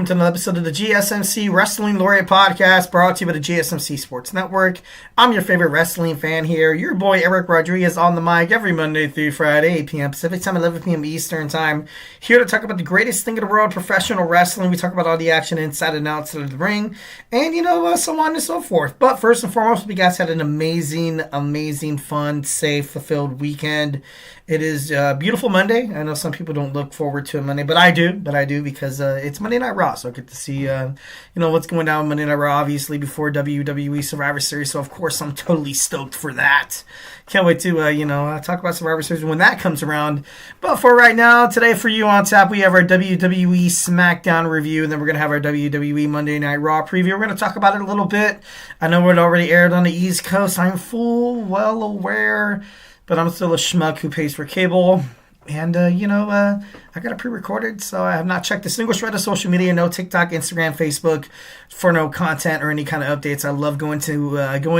welcome to another episode of the GSMC Wrestling Laureate Podcast, brought to you by the GSMC Sports Network. I'm your favorite wrestling fan here, your boy Eric Rodriguez on the mic every Monday through Friday, 8 p.m. Pacific Time, 11 p.m. Eastern Time, here to talk about the greatest thing in the world, professional wrestling. We talk about all the action inside and outside of the ring, and so on and so forth. But first and foremost, we guys had an amazing, fun, safe, fulfilled weekend. It is a beautiful Monday. I know some people don't look forward to a Monday, but I do because it's Monday Night Raw, so I get to see what's going down Monday Night Raw, obviously before WWE Survivor Series. So of course I'm totally stoked for that. Can't wait to talk about Survivor Series when that comes around. But for right now, today for you on tap, we have our WWE Smackdown review, and then we're gonna have our WWE Monday Night Raw preview. We're gonna talk about it a little bit. I know it already aired on the East Coast. I'm well aware. But I'm still a schmuck who pays for cable. And, I got it pre-recorded, so I have not checked a single shred of social media, no TikTok, Instagram, Facebook, for no content or any kind of updates. I love going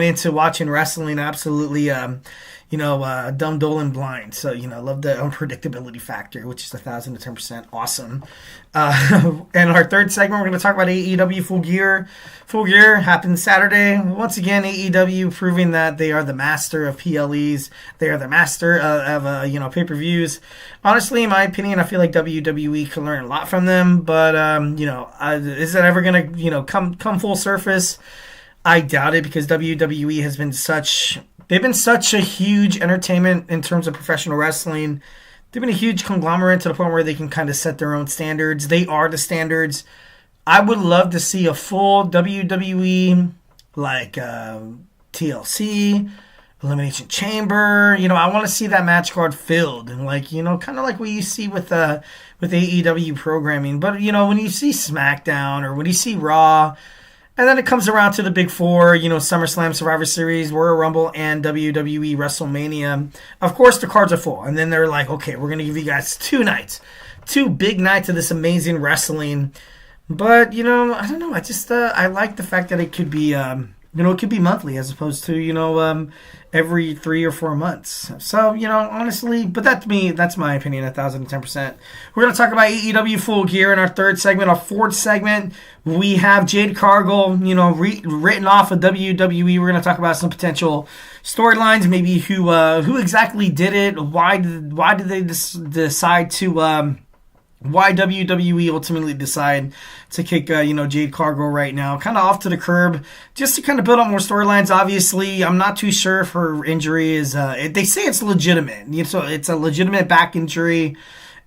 into watching wrestling, absolutely, dumb, dull, and blind. So, I love the unpredictability factor, which is 1,000 to 10% awesome. And our third segment, we're going to talk about AEW Full Gear. Full Gear happened Saturday. Once again, AEW proving that they are the master of PLEs. They are the master of pay-per-views. Honestly, in my opinion, I feel like WWE can learn a lot from them. But, is it ever going to, come full surface? I doubt it, because WWE has been they've been such a huge entertainment in terms of professional wrestling. They've been a huge conglomerate to the point where they can kind of set their own standards. They are the standards. I would love to see a full WWE, like TLC, Elimination Chamber. I want to see that match card filled. And kind of like what you see with AEW programming. But, when you see SmackDown or when you see Raw, and then it comes around to the big four, SummerSlam, Survivor Series, Royal Rumble, and WWE WrestleMania. Of course, the cards are full. And then they're like, okay, we're going to give you guys 2 nights. 2 big nights of this amazing wrestling. But, I don't know. I just, I like the fact that it could be, it could be monthly as opposed to, every 3 or 4 months. So, honestly, but that's my opinion, 1,010%. We're going to talk about AEW Full Gear in our third segment. Our fourth segment, we have Jade Cargill, written off of WWE. We're going to talk about some potential storylines, maybe who exactly did it, why did they decide to... why WWE ultimately decide to kick, Jade Cargill right now, kind of off to the curb, just to kind of build up more storylines. Obviously, I'm not too sure if her injury is, they say it's legitimate. So it's a legitimate back injury.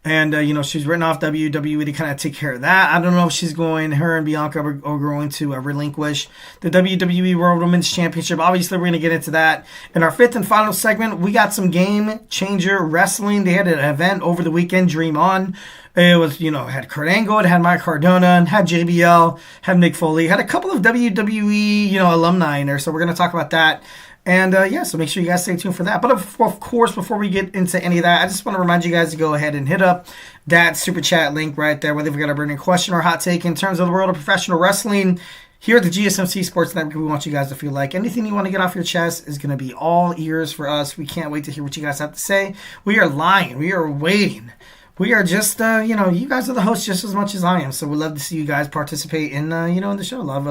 And, she's written off WWE to kind of take care of that. I don't know if her and Bianca are going to relinquish the WWE World Women's Championship. Obviously, we're going to get into that. In our fifth and final segment, we got some Game Changer Wrestling. They had an event over the weekend, Dream On. It was, had Kurt Angle, it had Mike Cardona, had JBL, had Mick Foley, had a couple of WWE, alumni in there. So we're going to talk about that. And, so make sure you guys stay tuned for that. But, of course, before we get into any of that, I just want to remind you guys to go ahead and hit up that Super Chat link right there, whether you've got a burning question or hot take in terms of the world of professional wrestling. Here at the GSMC Sports Network, we want you guys to feel like anything you want to get off your chest is going to be all ears for us. We can't wait to hear what you guys have to say. We are lying. We are waiting. We are just, you guys are the hosts just as much as I am. So we'd love to see you guys participate in, in the show. Love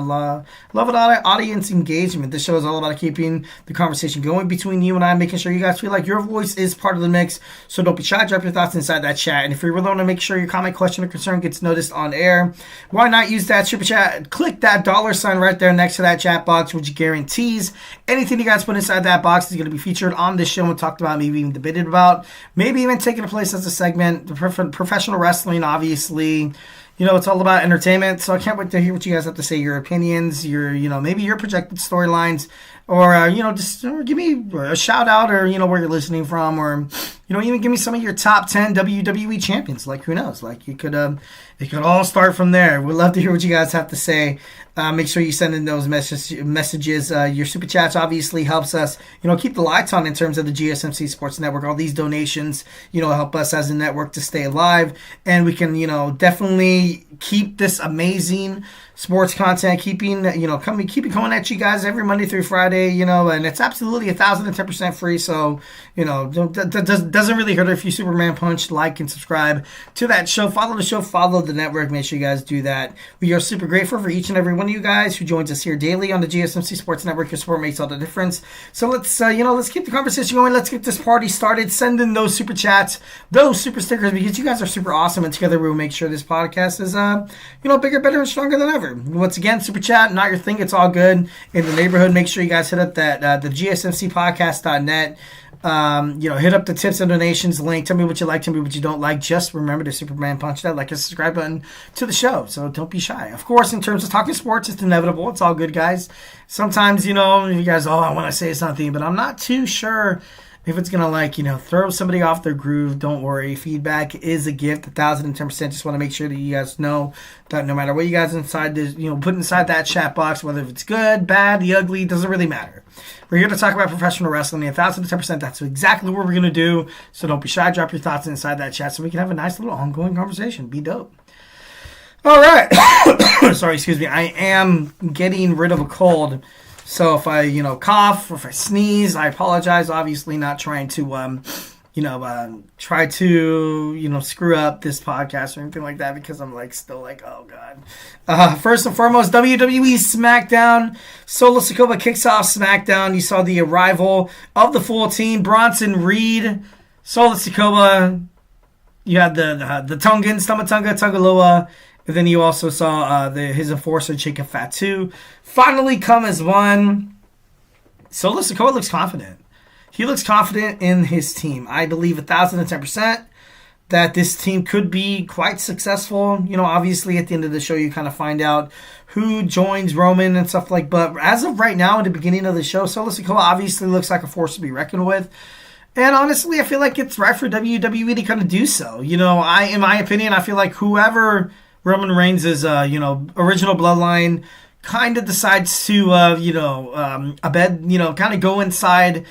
audience engagement. This show is all about keeping the conversation going between you and I, making sure you guys feel like your voice is part of the mix. So don't be shy. Drop your thoughts inside that chat. And if you really want to make sure your comment, question, or concern gets noticed on air, why not use that super chat? Click that $ right there next to that chat box, which guarantees anything you guys put inside that box is going to be featured on this show and talked about, maybe even debated about, maybe even taking a place as a segment. Professional wrestling, obviously, it's all about entertainment, so I can't wait to hear what you guys have to say, your opinions, your, maybe your projected storylines, or, or give me a shout out, or, where you're listening from, or, even give me some of your top 10 WWE champions. Like, who knows? Like, it could all start from there. We'd love to hear what you guys have to say. Make sure you send in those messages. Your super chats obviously helps us, keep the lights on in terms of the GSMC Sports Network. All these donations, help us as a network to stay alive, and we can, definitely keep this amazing sports content, keep it coming at you guys every Monday through Friday. Friday, and it's absolutely 1,010% free. So, that doesn't really hurt if you Superman Punch, like, and subscribe to that show. Follow the show, follow the network. Make sure you guys do that. We are super grateful for each and every one of you guys who joins us here daily on the GSMC Sports Network. Your support makes all the difference. So let's keep the conversation going. Let's get this party started. Send in those super chats, those super stickers, because you guys are super awesome, and together we will make sure this podcast is, bigger, better, and stronger than ever. Once again, super chat, not your thing. It's all good in the neighborhood. Make sure you guys hit up that the GSMCpodcast.net. Hit up the tips and donations link. Tell me what you like, tell me what you don't like. Just remember to Superman Punch that like and subscribe button to the show. So don't be shy. Of course, in terms of talking sports, it's inevitable. It's all good, guys. Sometimes, you guys, I want to say something, but I'm not too sure if it's going to, throw somebody off their groove. Don't worry. Feedback is a gift, 1,010%. Just want to make sure that you guys know that no matter what you guys inside this, put inside that chat box, whether it's good, bad, the ugly, doesn't really matter. We're here to talk about professional wrestling. 1,010%, that's exactly what we're going to do. So don't be shy. Drop your thoughts inside that chat so we can have a nice little ongoing conversation. Be dope. All right. Sorry, excuse me. I am getting rid of a cold. So if I, cough or if I sneeze, I apologize. Obviously not trying to, screw up this podcast or anything like that, because I'm oh God. First and foremost, WWE Smackdown. Solo Sikoa kicks off Smackdown. You saw the arrival of the full team. Bronson Reed, Solo Sikoa. You had the Tongans, Tamatonga, Tongaloa. And then you also saw his enforcer, Jacob Fatu, finally come as one. Solo Sikoa looks confident. He looks confident in his team. I believe 1,010% that this team could be quite successful. Obviously at the end of the show, you kind of find out who joins Roman and stuff like. But as of right now, at the beginning of the show, Solo Sikoa obviously looks like a force to be reckoned with. And honestly, I feel like it's right for WWE to kind of do so. In my opinion, I feel like whoever Roman Reigns' original bloodline kind of decides to, kind of go inside,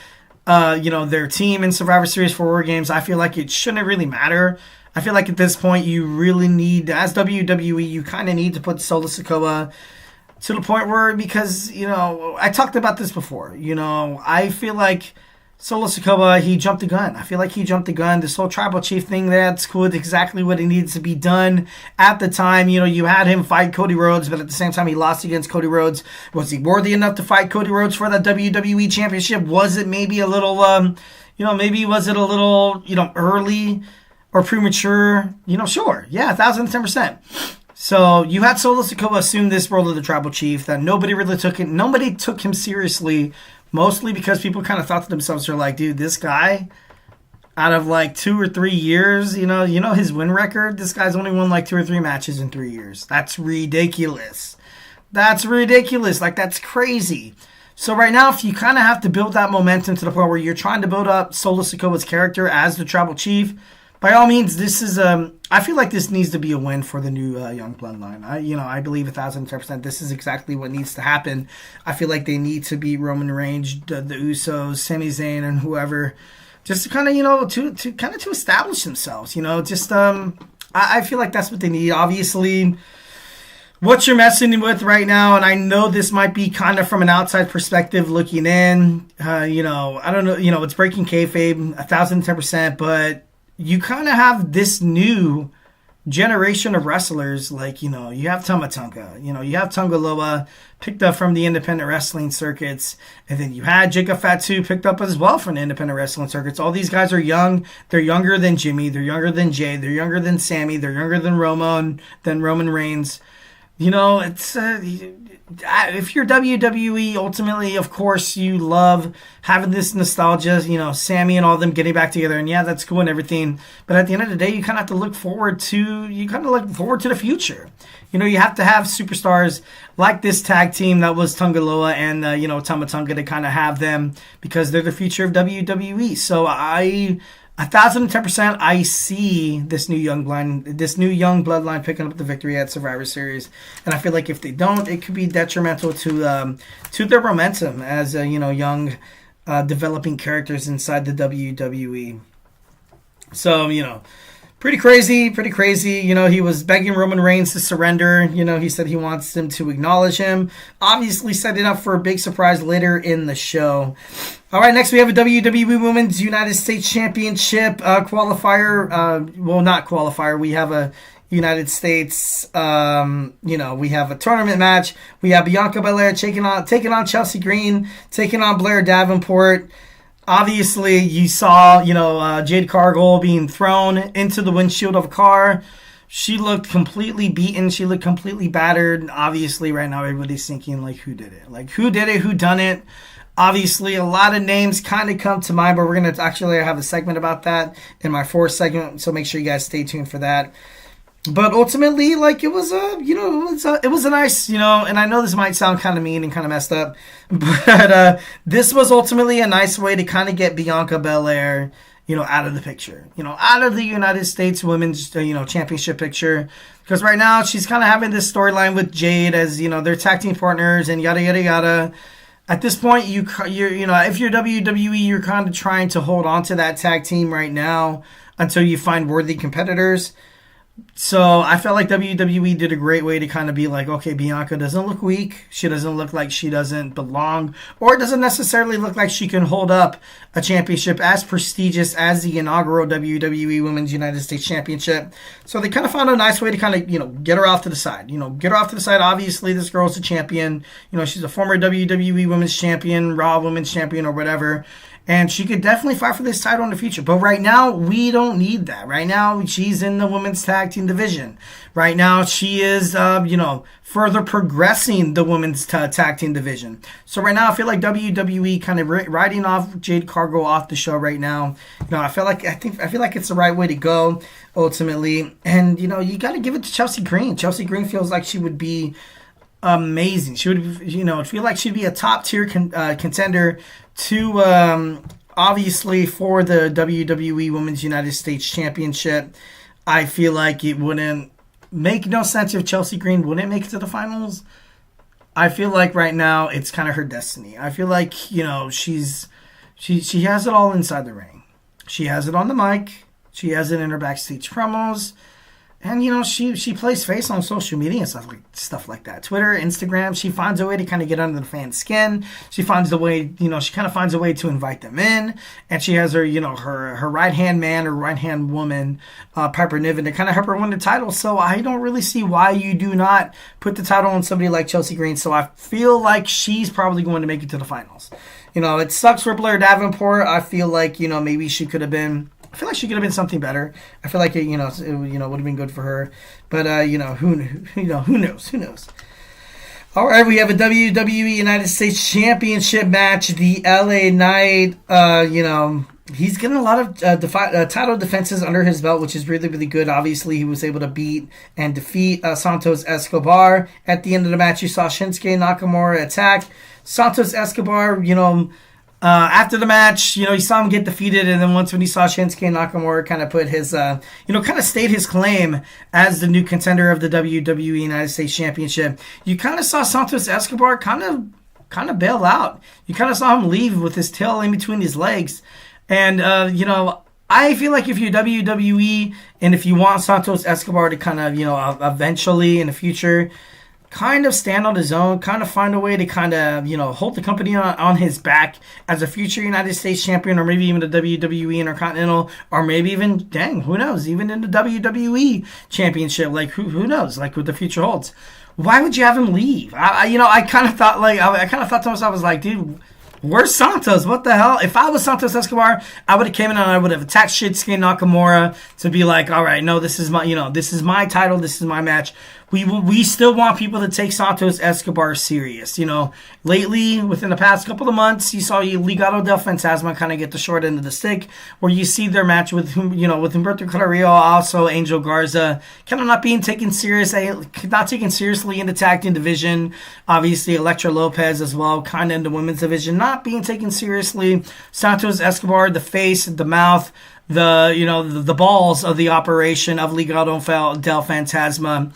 their team in Survivor Series for WarGames. I feel like it shouldn't really matter. I feel like at this point, you really need, as WWE, you kind of need to put Solo Sikoa to the point where, because, I talked about this before, I feel like Solo Sikoa, he jumped the gun. I feel like he jumped the gun. This whole tribal chief thing, that's cool. It's exactly what it needs to be done at the time. You had him fight Cody Rhodes, but at the same time, he lost against Cody Rhodes. Was he worthy enough to fight Cody Rhodes for the WWE Championship? Was it maybe a little, early or premature? Sure. Yeah, 1,010%. So you had Solo Sikoa assume this role of the tribal chief that nobody really took it. Nobody took him seriously. Mostly because people kind of thought to themselves, they're like, dude, this guy, out of 2 or 3 years, his win record, this guy's only won 2 or 3 matches in 3 years. That's ridiculous. That's crazy. So right now, if you kind of have to build that momentum to the point where you're trying to build up Solo Sikoa's character as the tribal chief, by all means, this is I feel like this needs to be a win for the new young bloodline. I believe 1,010%. This is exactly what needs to happen. I feel like they need to beat Roman Reigns, the Usos, Sami Zayn, and whoever, just to kind of to establish themselves. I feel like that's what they need. Obviously, what you're messing with right now, and I know this might be kind of from an outside perspective looking in. I don't know. It's breaking kayfabe 1,010%, but you kind of have this new generation of wrestlers, you have Tamatonga, you have Tongaloa picked up from the independent wrestling circuits, and then you had Jacob Fatu picked up as well from the independent wrestling circuits. All these guys are young. They're younger than Jimmy. They're younger than Jay. They're younger than Sammy. They're younger than Roman Reigns. It's if you're WWE, ultimately, of course, you love having this nostalgia, Sammy and all them getting back together, and yeah, that's cool and everything. But at the end of the day, you kind of have to look forward to the future. You have to have superstars like this tag team that was Tongaloa and Tamatonga to kind of have them, because they're the future of WWE. So 1,010%, I see this new young bloodline picking up the victory at Survivor Series, and I feel like if they don't, it could be detrimental to their momentum as young developing characters inside the WWE. So Pretty crazy, pretty crazy. He was begging Roman Reigns to surrender. He said he wants him to acknowledge him. Obviously setting up for a big surprise later in the show. All right, next we have a WWE Women's United States Championship qualifier. Not qualifier. We have a United States, we have a tournament match. We have Bianca Belair taking on Chelsea Green, taking on Blair Davenport. Obviously, you saw, Jade Cargill being thrown into the windshield of a car. She looked completely beaten. She looked completely battered. Obviously, right now, everybody's thinking, who did it? Who did it? Who done it? Obviously, a lot of names kind of come to mind, but we're going to actually have a segment about that in my fourth segment, so make sure you guys stay tuned for that. But ultimately, it was a nice, and I know this might sound kind of mean and kind of messed up, but this was ultimately a nice way to kind of get Bianca Belair, out of the picture, out of the United States Women's, Championship picture, because right now she's kind of having this storyline with Jade as, they're tag team partners and yada, yada, yada. At this point, you're if you're WWE, you're kind of trying to hold on to that tag team right now until you find worthy competitors. So I felt like WWE did a great way to kind of be like, okay, Bianca doesn't look weak. She doesn't look like she doesn't belong, or it doesn't necessarily look like she can hold up a championship as prestigious as the inaugural WWE Women's United States Championship. So they kind of found a nice way to kind of, get her off to the side. Get her off to the side. Obviously, this girl's a champion. She's a former WWE Women's Champion, Raw Women's Champion, or whatever. And she could definitely fight for this title in the future. But right now, we don't need that. Right now, she's in the women's tag team division. Right now, she is, further progressing the women's tag team division. So right now, I feel like WWE kind of riding off Jade Cargill off the show right now. I feel like it's the right way to go ultimately. And you got to give it to Chelsea Green. Chelsea Green feels like she would be amazing. She would, feel like she'd be a top tier contender to obviously for the WWE Women's United States Championship. I feel like it wouldn't make no sense if Chelsea Green wouldn't make it to the finals. I feel like right now it's kind of her destiny. I feel like she has it all inside the ring. She has it on the mic. She has it in her backstage promos. And, she plays face on social media and stuff like that. Twitter, Instagram, she finds a way to kind of get under the fans' skin. She finds a way, she kind of finds a way to invite them in. And she has her, her right-hand man or right-hand woman, Piper Niven, to kind of help her win the title. So I don't really see why you do not put the title on somebody like Chelsea Green. So I feel like she's probably going to make it to the finals. It sucks for Blair Davenport. I feel like, maybe she could have been... I feel like she could have been something better. I feel like it would have been good for her. But who knows? Who knows? All right, we have a WWE United States Championship match. The LA Knight, he's getting a lot of title defenses under his belt, which is really, really good. Obviously, he was able to beat and defeat Santos Escobar. At the end of the match, you saw Shinsuke Nakamura attack Santos Escobar. After the match, you saw him get defeated, and then once when he saw Shinsuke Nakamura kind of put his, kind of state his claim as the new contender of the WWE United States Championship, you kind of saw Santos Escobar kind of bail out. You kind of saw him leave with his tail in between his legs. And, I feel like if you're WWE and if you want Santos Escobar to kind of, eventually in the future kind of stand on his own, kind of find a way to kind of, hold the company on his back as a future United States champion, or maybe even the WWE Intercontinental, or maybe even, who knows, even in the WWE Championship. Who knows, what the future holds. Why would you have him leave? I kind of thought, to myself, I was like, dude, where's Santos? What the hell? If I was Santos Escobar, I would have came in and I would have attacked Shinsuke Nakamura to be like, all right, no, this is my title, this is my match. We still want people to take Santos Escobar serious. Lately, within the past couple of months, you saw Legado del Fantasma kind of get the short end of the stick, where you see their match with Humberto Carrillo, also Angel Garza, kind of not being taken seriously in the tag team division. Obviously, Elektra Lopez as well, kind of in the women's division, not being taken seriously. Santos Escobar, the face, the mouth, the balls of the operation of Legado del Fantasma.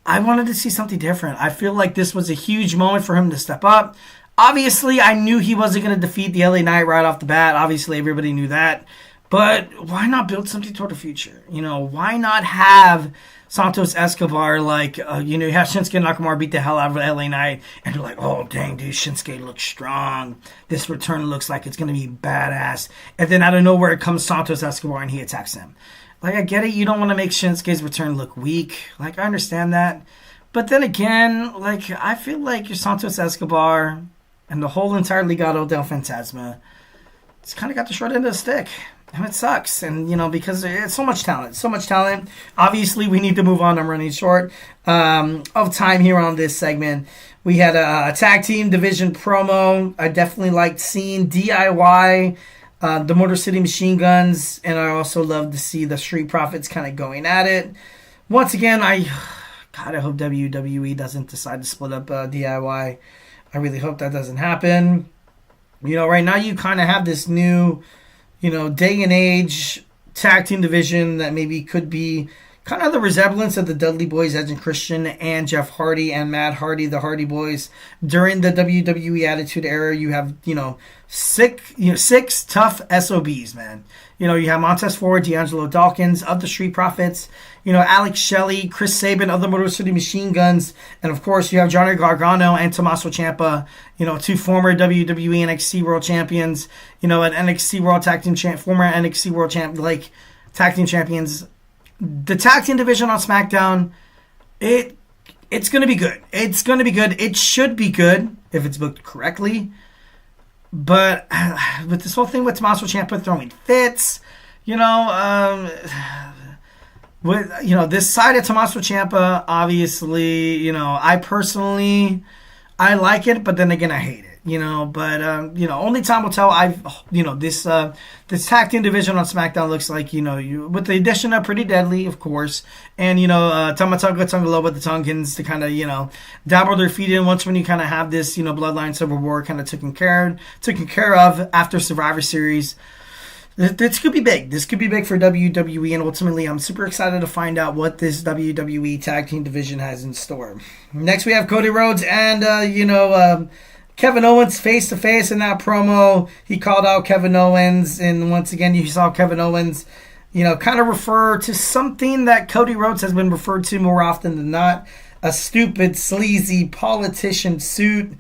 I wanted to see something different. I feel like this was a huge moment for him to step up. Obviously, I knew he wasn't going to defeat the LA Knight right off the bat. Obviously, everybody knew that. But why not build something toward the future? Why not have Santos Escobar, like, you have Shinsuke Nakamura beat the hell out of LA Knight, and you're like, oh, dang, dude, Shinsuke looks strong. This return looks like it's going to be badass. And then out of nowhere comes Santos Escobar, and he attacks him. Like, I get it. You don't want to make Shinsuke's return look weak. Like, I understand that. But then again, like, I feel like your Santos Escobar and the whole entire Legado del Fantasma, it's kind of got the short end of the stick. And it sucks. And, because it's so much talent. Obviously, we need to move on. I'm running short of time here on this segment. We had a tag team division promo. I definitely liked seeing DIY, the Motor City Machine Guns. And I also love to see the Street Profits kind of going at it. Once again, I hope WWE doesn't decide to split up DIY. I really hope that doesn't happen. Right now you kind of have this new, day and age tag team division that maybe could be kind of the resemblance of the Dudley Boys, Edge and Christian, and Jeff Hardy and Matt Hardy, the Hardy Boys. During the WWE Attitude Era, you have, six tough SOBs, man. You have Montez Ford, D'Angelo Dawkins of the Street Profits, Alex Shelley, Chris Sabin of the Motor City Machine Guns, and of course you have Johnny Gargano and Tommaso Ciampa, two former WWE NXT World Champions, an NXT World Tag Team former NXT World Tag Team Champions. The tag team division on SmackDown, it's going to be good. It's going to be good. It should be good if it's booked correctly. But with this whole thing with Tommaso Ciampa throwing fits, with this side of Tommaso Ciampa, obviously, I like it, but then again I hate it. But only time will tell. This tag team division on SmackDown looks like, with the addition of Pretty Deadly, of course, and Tama Tonga Loba, the Tongans, to kind of dabble their feet in once when you kind of have this Bloodline Civil War kind of taken care of after Survivor Series. This could be big. This could be big for WWE, and ultimately, I'm super excited to find out what this WWE tag team division has in store. Next, we have Cody Rhodes and Kevin Owens face-to-face in that promo. He called out Kevin Owens, and once again, you saw Kevin Owens, kind of refer to something that Cody Rhodes has been referred to more often than not, a stupid, sleazy politician suit.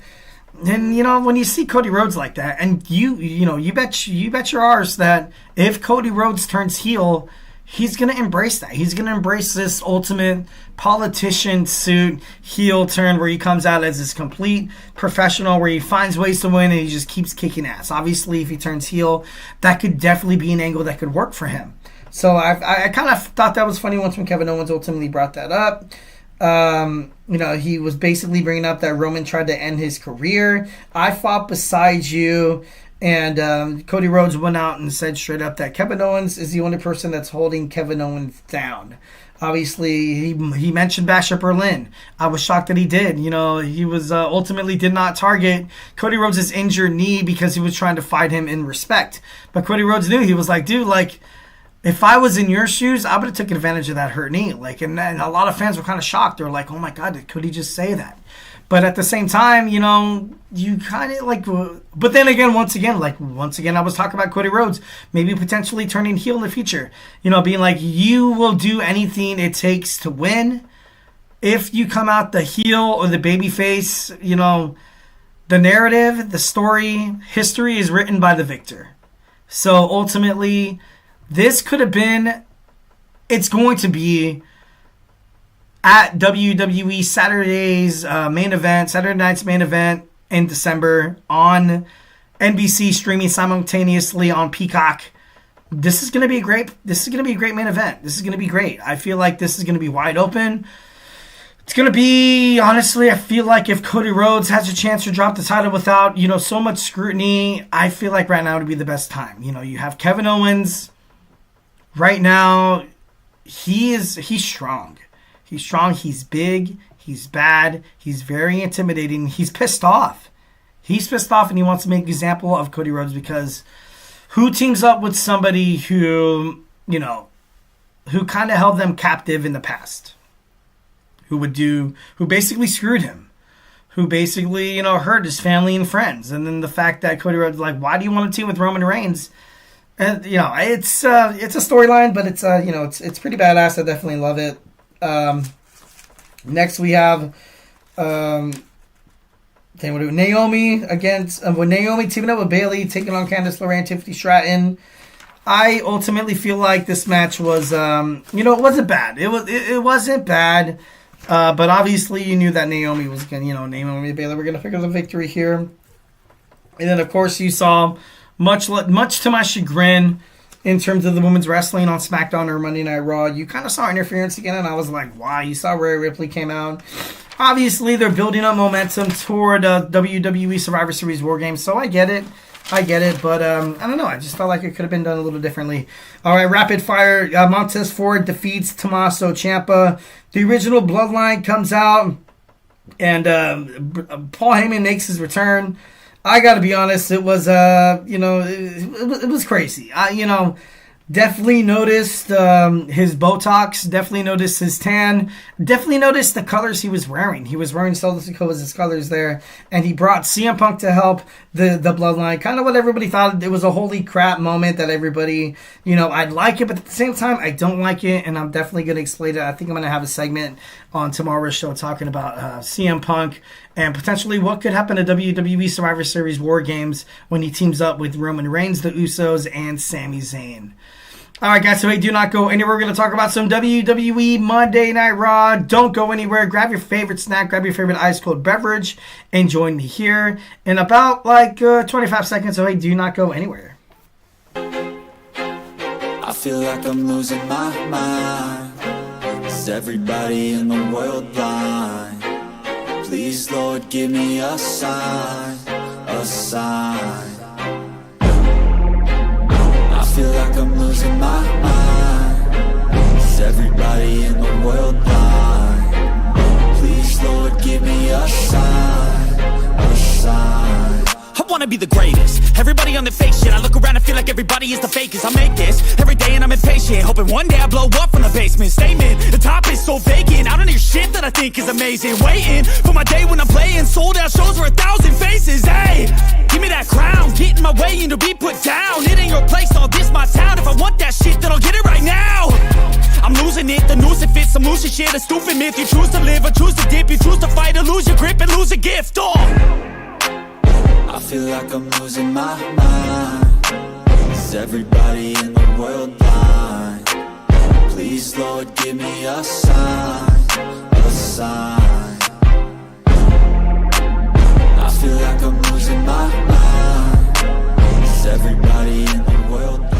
And, when you see Cody Rhodes like that, and you bet your arse that if Cody Rhodes turns heel, he's going to embrace that. He's going to embrace this ultimate politician suit heel turn where he comes out as this complete professional, where he finds ways to win and he just keeps kicking ass. Obviously, if he turns heel, that could definitely be an angle that could work for him. So I kind of thought that was funny once when Kevin Owens ultimately brought that up. He was basically bringing up that Roman tried to end his career. I fought beside you. And Cody Rhodes went out and said straight up that Kevin Owens is the only person that's holding Kevin Owens down. Obviously, he mentioned Bash at Berlin. I was shocked that he did. He was ultimately did not target Cody Rhodes' injured knee because he was trying to fight him in respect. But Cody Rhodes knew. He was like, dude, if I was in your shoes, I would have taken advantage of that hurt knee. And a lot of fans were kind of shocked. They were like, oh my God, did Cody just say that? But at the same time, you kind of but then again, once again, I was talking about Cody Rhodes maybe potentially turning heel in the future. Being like, you will do anything it takes to win. If you come out the heel or the babyface, the narrative, the story, history is written by the victor. So ultimately, this could have been, it's going to be at WWE Saturday night's main event in December on NBC, streaming simultaneously on Peacock. This is going to be a great main event. This is going to be great. I feel like this is going to be wide open. It's going to be, honestly, I feel like if Cody Rhodes has a chance to drop the title without, so much scrutiny, I feel like right now would be the best time. You have Kevin Owens right now. He's strong. He's strong, he's big, he's bad, he's very intimidating, he's pissed off. And he wants to make an example of Cody Rhodes because who teams up with somebody who kind of held them captive in the past? Who basically screwed him? Who basically, hurt his family and friends? And then the fact that Cody Rhodes why do you want to team with Roman Reigns? And it's a storyline, but it's pretty badass. I definitely love it. Next we have Naomi against Naomi teaming up with Bayley, taking on Candice LeRae and Tiffany Stratton. I ultimately feel like this match was, it wasn't bad. It wasn't bad, but obviously you knew that Naomi was going, Naomi and Bayley were going to pick up the victory here. And then of course you saw, much to my chagrin, in terms of the women's wrestling on SmackDown or Monday Night Raw, you kind of saw interference again, and I was like, why? You saw Rhea Ripley came out. Obviously, they're building up momentum toward WWE Survivor Series WarGames, so I get it, but I don't know. I just felt like it could have been done a little differently. All right, rapid fire. Montez Ford defeats Tommaso Ciampa. The original Bloodline comes out, and Paul Heyman makes his return. I got to be honest, it was, it was crazy. Definitely noticed his Botox. Definitely noticed his tan. Definitely noticed the colors he was wearing. He was wearing Solo Sikoa's colors there. And he brought CM Punk to help the Bloodline. Kind of what everybody thought. It was a holy crap moment that everybody, I'd like it. But at the same time, I don't like it. And I'm definitely going to explain it. I think I'm going to have a segment on tomorrow's show talking about CM Punk and potentially what could happen to WWE Survivor Series WarGames when he teams up with Roman Reigns, the Usos, and Sami Zayn. All right, guys, so hey, do not go anywhere. We're going to talk about some WWE Monday Night Raw. Don't go anywhere. Grab your favorite snack, grab your favorite ice-cold beverage, and join me here in about 25 seconds. So hey, do not go anywhere. I feel like I'm losing my mind. Is everybody in the world blind? Please, Lord, give me a sign, a sign. I feel like I'm losing my mind. Is everybody in the world blind? Please, Lord, give me a sign, a sign. I wanna be the greatest. Everybody on the fake shit. I look around and feel like everybody is the fakest. I make this every day and I'm impatient, hoping one day I blow up from the basement. Statement, the top is so vacant. I don't hear shit that I think is amazing. Waiting for my day when I'm playing sold out shows for 1,000 faces. Hey, give me that crown, get in my way and to be put down. It ain't your place, all this my town. If I want that shit, then I'll get it right now. I'm losing it, the noose it fits. I'm losing shit, a stupid myth. You choose to live or choose to dip. You choose to fight or lose your grip and lose a gift. I feel like I'm losing my mind. Is everybody in the world blind? Please, Lord, give me a sign, a sign. I feel like I'm losing my mind. Is everybody in the world blind?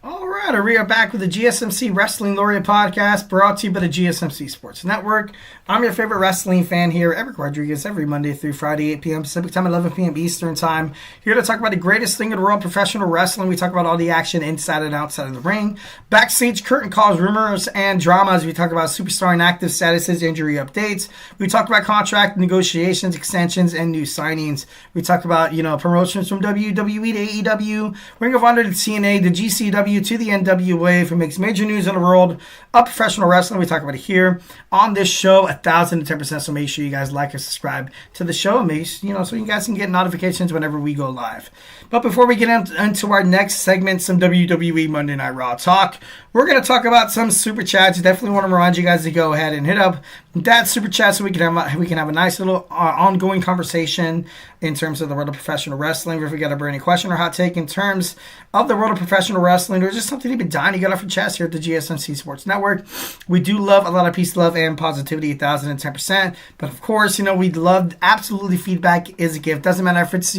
All right, we are back with the GSMC Wrestling Laureate podcast brought to you by the GSMC Sports Network. I'm your favorite wrestling fan here, Eric Rodriguez, every Monday through Friday, 8 p.m. Pacific Time, 11 p.m. Eastern Time. Here to talk about the greatest thing in the world of professional wrestling. We talk about all the action inside and outside of the ring, backstage curtain calls, rumors, and dramas. We talk about superstar inactive statuses, injury updates. We talk about contract negotiations, extensions, and new signings. We talk about, promotions from WWE to AEW, Ring of Honor to TNA, the GCW to the NWA. If it makes major news in the world of professional wrestling, we talk about it here on this show, 1,010%. So make sure you guys like and subscribe to the show, so you guys can get notifications whenever we go live. But before we get into our next segment, some WWE Monday Night Raw talk, we're going to talk about some super chats. Definitely want to remind you guys to go ahead and hit up that super chat so we can have a nice little ongoing conversation in terms of the world of professional wrestling. If we got any question or hot take in terms of the world of professional wrestling, or just something you've been dying to get off your chest here at the GSMC Sports Network, we do love a lot of peace, love, and positivity, 1,010%. But of course, we love absolutely feedback is a gift. Doesn't matter if it's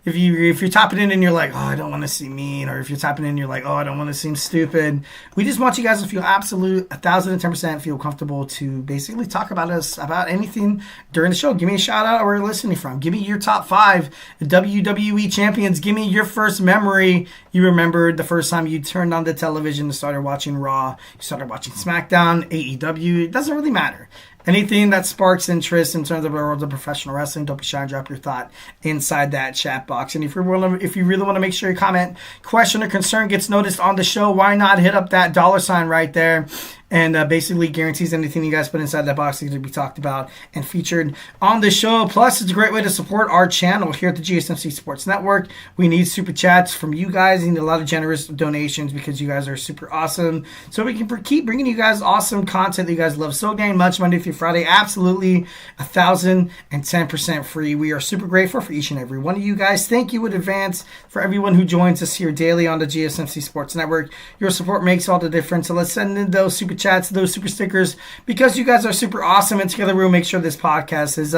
if you're typing in and you're like, oh, I don't want to seem mean, or if you're typing in and you're like, oh, I don't want to seem stupid. We just want you guys to feel absolute 1,010% feel comfortable to basically talk about us, about anything during the show. Give me a shout out where you're listening from. Give me your top 5 WWE champions. Give me your first memory you remembered the first time you turned on the television and started watching Raw, you started watching SmackDown, AEW. It doesn't really matter. Anything that sparks interest in terms of the world of professional wrestling, don't be shy and drop your thought inside that chat box. And if you really want to make sure your comment, question, or concern gets noticed on the show, why not hit up that $ sign right there and basically guarantees anything you guys put inside that box is going to be talked about and featured on the show. Plus, it's a great way to support our channel here at the GSMC Sports Network. We need super chats from you guys. We need a lot of generous donations because you guys are super awesome. So we can keep bringing you guys awesome content that you guys love so dang much Monday through Friday. Absolutely 1,010% free. We are super grateful for each and every one of you guys. Thank you in advance for everyone who joins us here daily on the GSMC Sports Network. Your support makes all the difference. So let's send in those super chats, those super stickers, because you guys are super awesome, and together we'll make sure this podcast is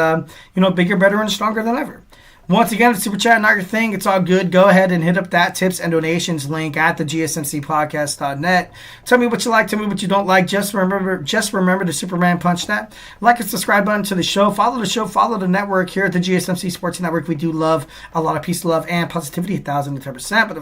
bigger, better, and stronger than ever. Once again, if super chat not your thing, it's all good. Go ahead and hit up that tips and donations link at the gsmcpodcast.net. Tell me what you like, tell me what you don't like. Just remember to Superman punch that. Like and subscribe button to the show. Follow the show, follow the network here at the GSMC Sports Network. We do love a lot of peace, love, and positivity, 1,010%. But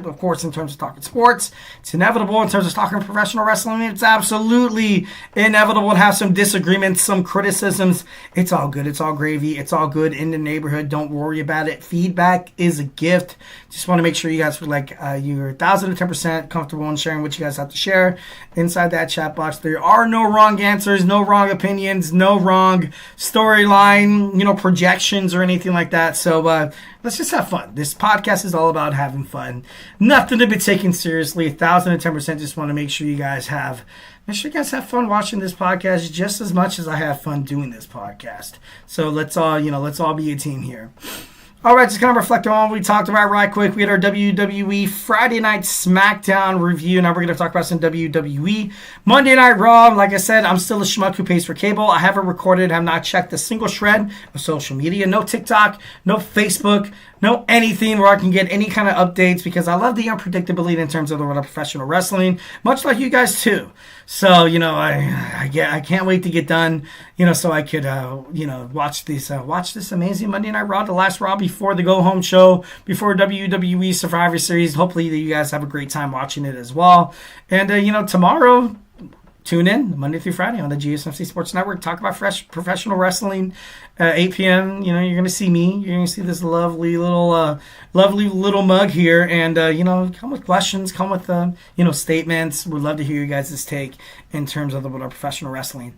of course, in terms of talking sports, it's inevitable. In terms of talking professional wrestling, it's absolutely inevitable to have some disagreements, some criticisms. It's all good. It's all gravy. It's all good in the neighborhood. Don't worry about it. Feedback is a gift. Just want to make sure you guys feel like you're 1,010% comfortable in sharing what you guys have to share inside that chat box. There are no wrong answers, no wrong opinions, no wrong storyline, projections or anything like that. So let's just have fun. This podcast is all about having fun. Nothing to be taken seriously. 1,010%. Just want to make sure you guys have fun watching this podcast just as much as I have fun doing this podcast. So let's all be a team here. All right, just kind of reflect on what we talked about right quick. We had our WWE Friday Night Smackdown review. Now we're going to talk about some WWE Monday Night Raw. Like I said, I'm still a schmuck who pays for cable. I haven't recorded, have not checked a single shred of social media. No TikTok, no Facebook, no anything where I can get any kind of updates because I love the unpredictability in terms of the world of professional wrestling, much like you guys too. So, I can't wait to get done, so I could, watch this amazing Monday Night Raw, the last Raw before the go-home show, before WWE Survivor Series. Hopefully you guys have a great time watching it as well. And, tomorrow, tune in Monday through Friday on the GSMC Sports Network. Talk about professional wrestling. 8 p.m. You're going to see me. You're going to see this lovely little mug here, and come with questions, come with statements. We'd love to hear you guys' take in terms of the world of professional wrestling.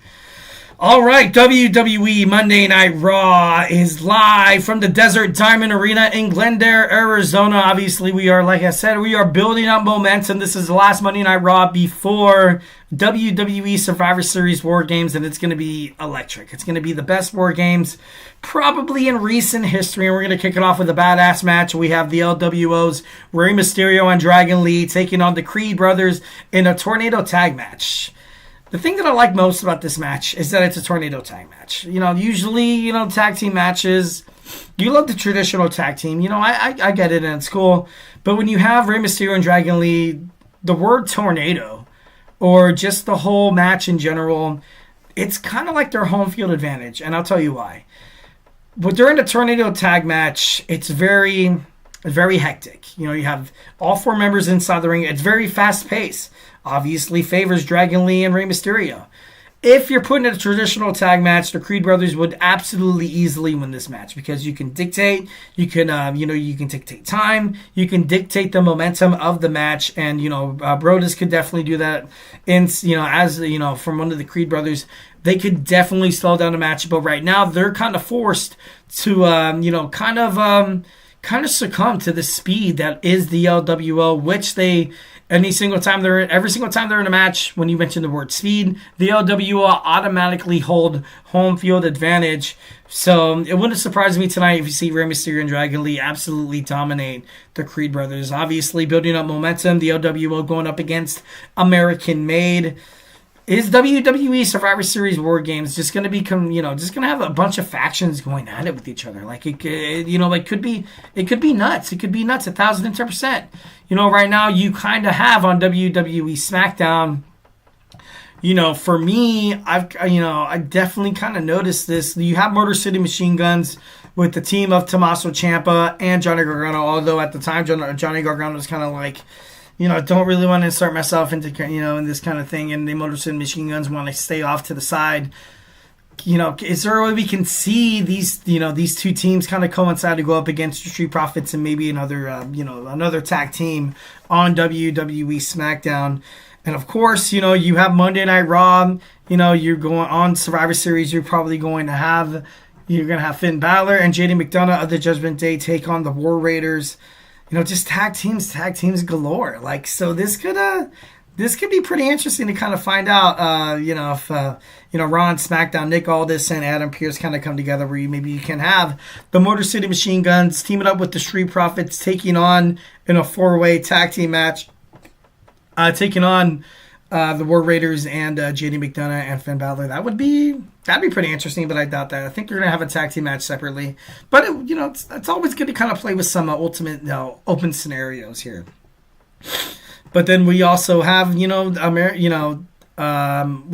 All right, WWE Monday Night Raw is live from the Desert Diamond Arena in Glendale, Arizona. Obviously, we are building up momentum. This is the last Monday Night Raw before WWE Survivor Series WarGames, and it's going to be electric. It's going to be the best WarGames probably in recent history, and we're going to kick it off with a badass match. We have the LWOs, Rey Mysterio and Dragon Lee, taking on the Creed brothers in a tornado tag match. The thing that I like most about this match is that it's a tornado tag match. Usually, tag team matches, you love the traditional tag team. I get it and it's cool. But when you have Rey Mysterio and Dragon Lee, the word tornado, or just the whole match in general, it's kind of like their home field advantage. And I'll tell you why. But during the tornado tag match, it's very, very hectic. You have all four members inside the ring. It's very fast paced. Obviously favors Dragon Lee and Rey Mysterio. If you're putting in a traditional tag match, the Creed brothers would absolutely easily win this match because you can dictate, you can dictate time, you can dictate the momentum of the match, and Brodus could definitely do that. And from one of the Creed brothers, they could definitely slow down the match. But right now, they're kind of forced to kind of succumb to the speed that is the LWO, which they. Every single time they're in a match, when you mention the word speed, the LWO automatically hold home field advantage. So it wouldn't surprise me tonight if you see Rey Mysterio and Dragon Lee absolutely dominate the Creed brothers. Obviously, building up momentum, the LWO going up against American Made. Is WWE Survivor Series WarGames just going to become, just going to have a bunch of factions going at it with each other? Like it could be nuts. It could be nuts 1,010%. Right now you kind of have on WWE Smackdown. For me, I definitely kind of noticed this. You have Motor City Machine Guns with the team of Tommaso Ciampa and Johnny Gargano. Although at the time Johnny Gargano was kind of like, don't really want to insert myself into, in this kind of thing. And the Motor City Machine Guns want to stay off to the side. Is there a way we can see these two teams kind of coincide to go up against the Street Profits and maybe another tag team on WWE Smackdown? And of course, you have Monday Night Raw. You're going on Survivor Series. You're going to have Finn Balor and Jade McDonough of the Judgment Day take on the War Raiders. Just tag teams galore. Like, so this could be pretty interesting to kind of find out, if, Raw and SmackDown, Nick Aldis and Adam Pearce kind of come together where maybe you can have the Motor City Machine Guns teaming up with the Street Profits taking on in a 4-way tag team match, taking on the War Raiders and JD McDonough and Finn Balor. That'd be pretty interesting, but I doubt that. I think they're going to have a tag team match separately. But, it's always good to kind of play with some ultimate, open scenarios here. But then we also have, we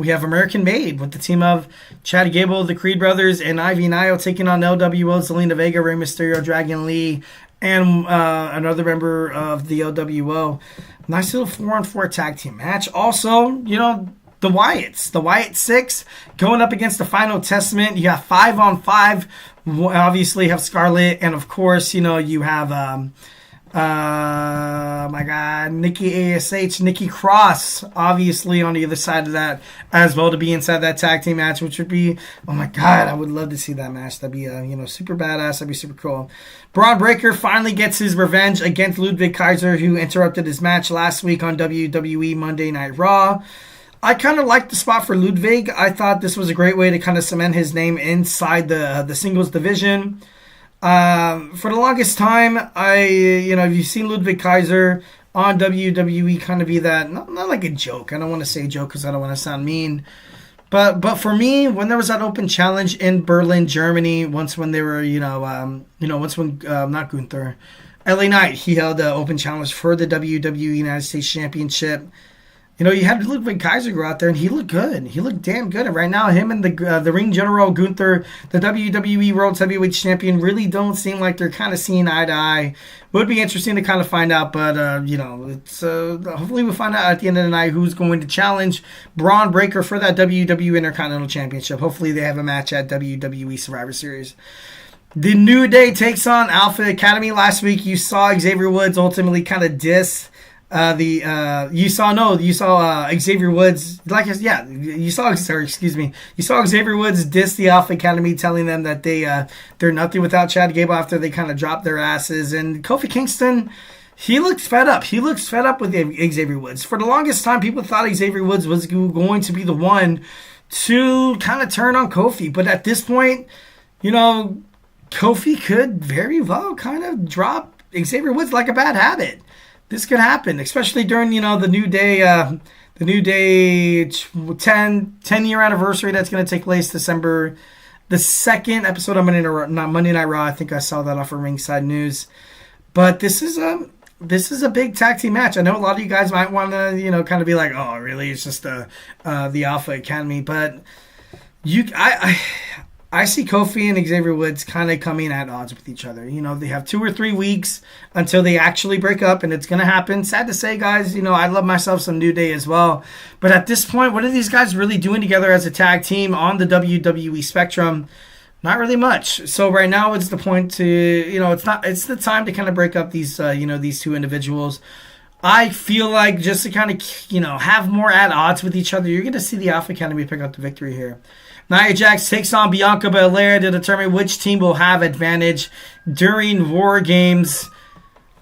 have American Made with the team of Chad Gable, the Creed Brothers, and Ivy Nile taking on LWO, Zelina Vega, Rey Mysterio, Dragon Lee, and another member of the LWO. Nice little 4-on-4 tag team match. Also, the Wyatts. The Wyatt 6 going up against the Final Testament. You have 5-on-5. Obviously, you have Scarlett. And, of course, you have... Nikki ASH, Nikki Cross, obviously on the other side of that as well, to be inside that tag team match, which would be, oh my God, I would love to see that match. That'd be, super badass. That'd be super cool. Braun Breaker finally gets his revenge against Ludwig Kaiser, who interrupted his match last week on WWE Monday Night Raw. I kind of liked the spot for Ludwig. I thought this was a great way to kind of cement his name inside the singles division. For the longest time, you've seen Ludwig Kaiser on WWE kind of be that, not like a joke. I don't want to say joke because I don't want to sound mean. But for me, when there was that open challenge in Berlin, Germany, when they were, not Gunther, LA Knight, he held the open challenge for the WWE United States Championship. You had Ludwig Kaiser go out there, and he looked good. He looked damn good. And right now, him and the ring general, Gunther, the WWE World Heavyweight Champion, really don't seem like they're kind of seeing eye to eye. Would be interesting to kind of find out, but, it's hopefully we'll find out at the end of the night who's going to challenge Braun Breaker for that WWE Intercontinental Championship. Hopefully they have a match at WWE Survivor Series. The New Day takes on Alpha Academy. Last week, you saw Xavier Woods ultimately kind of diss you saw Xavier Woods, you saw Xavier Woods diss the Alpha Academy, telling them that they're nothing without Chad Gable after they kind of dropped their asses. And Kofi Kingston, he looked fed up. He looks fed up with Xavier Woods. For the longest time, people thought Xavier Woods was going to be the one to kind of turn on Kofi. But at this point, Kofi could very well kind of drop Xavier Woods like a bad habit. This could happen, especially during, the New Day 10-year anniversary that's going to take place December the 2nd episode of Monday Night Raw. I think I saw that off of Ringside News. But this is a big tag team match. I know a lot of you guys might want to, kind of be like, oh, really? It's just the Alpha Academy. But I see Kofi and Xavier Woods kind of coming at odds with each other. They have 2 or 3 weeks until they actually break up, and it's going to happen. Sad to say, guys, I love myself some New Day as well. But at this point, what are these guys really doing together as a tag team on the WWE spectrum? Not really much. So right now it's the point to, it's the time to kind of break up these, these two individuals. I feel like just to kind of, have more at odds with each other, you're going to see the Alpha Academy pick up the victory here. Nia Jax takes on Bianca Belair to determine which team will have advantage during WarGames.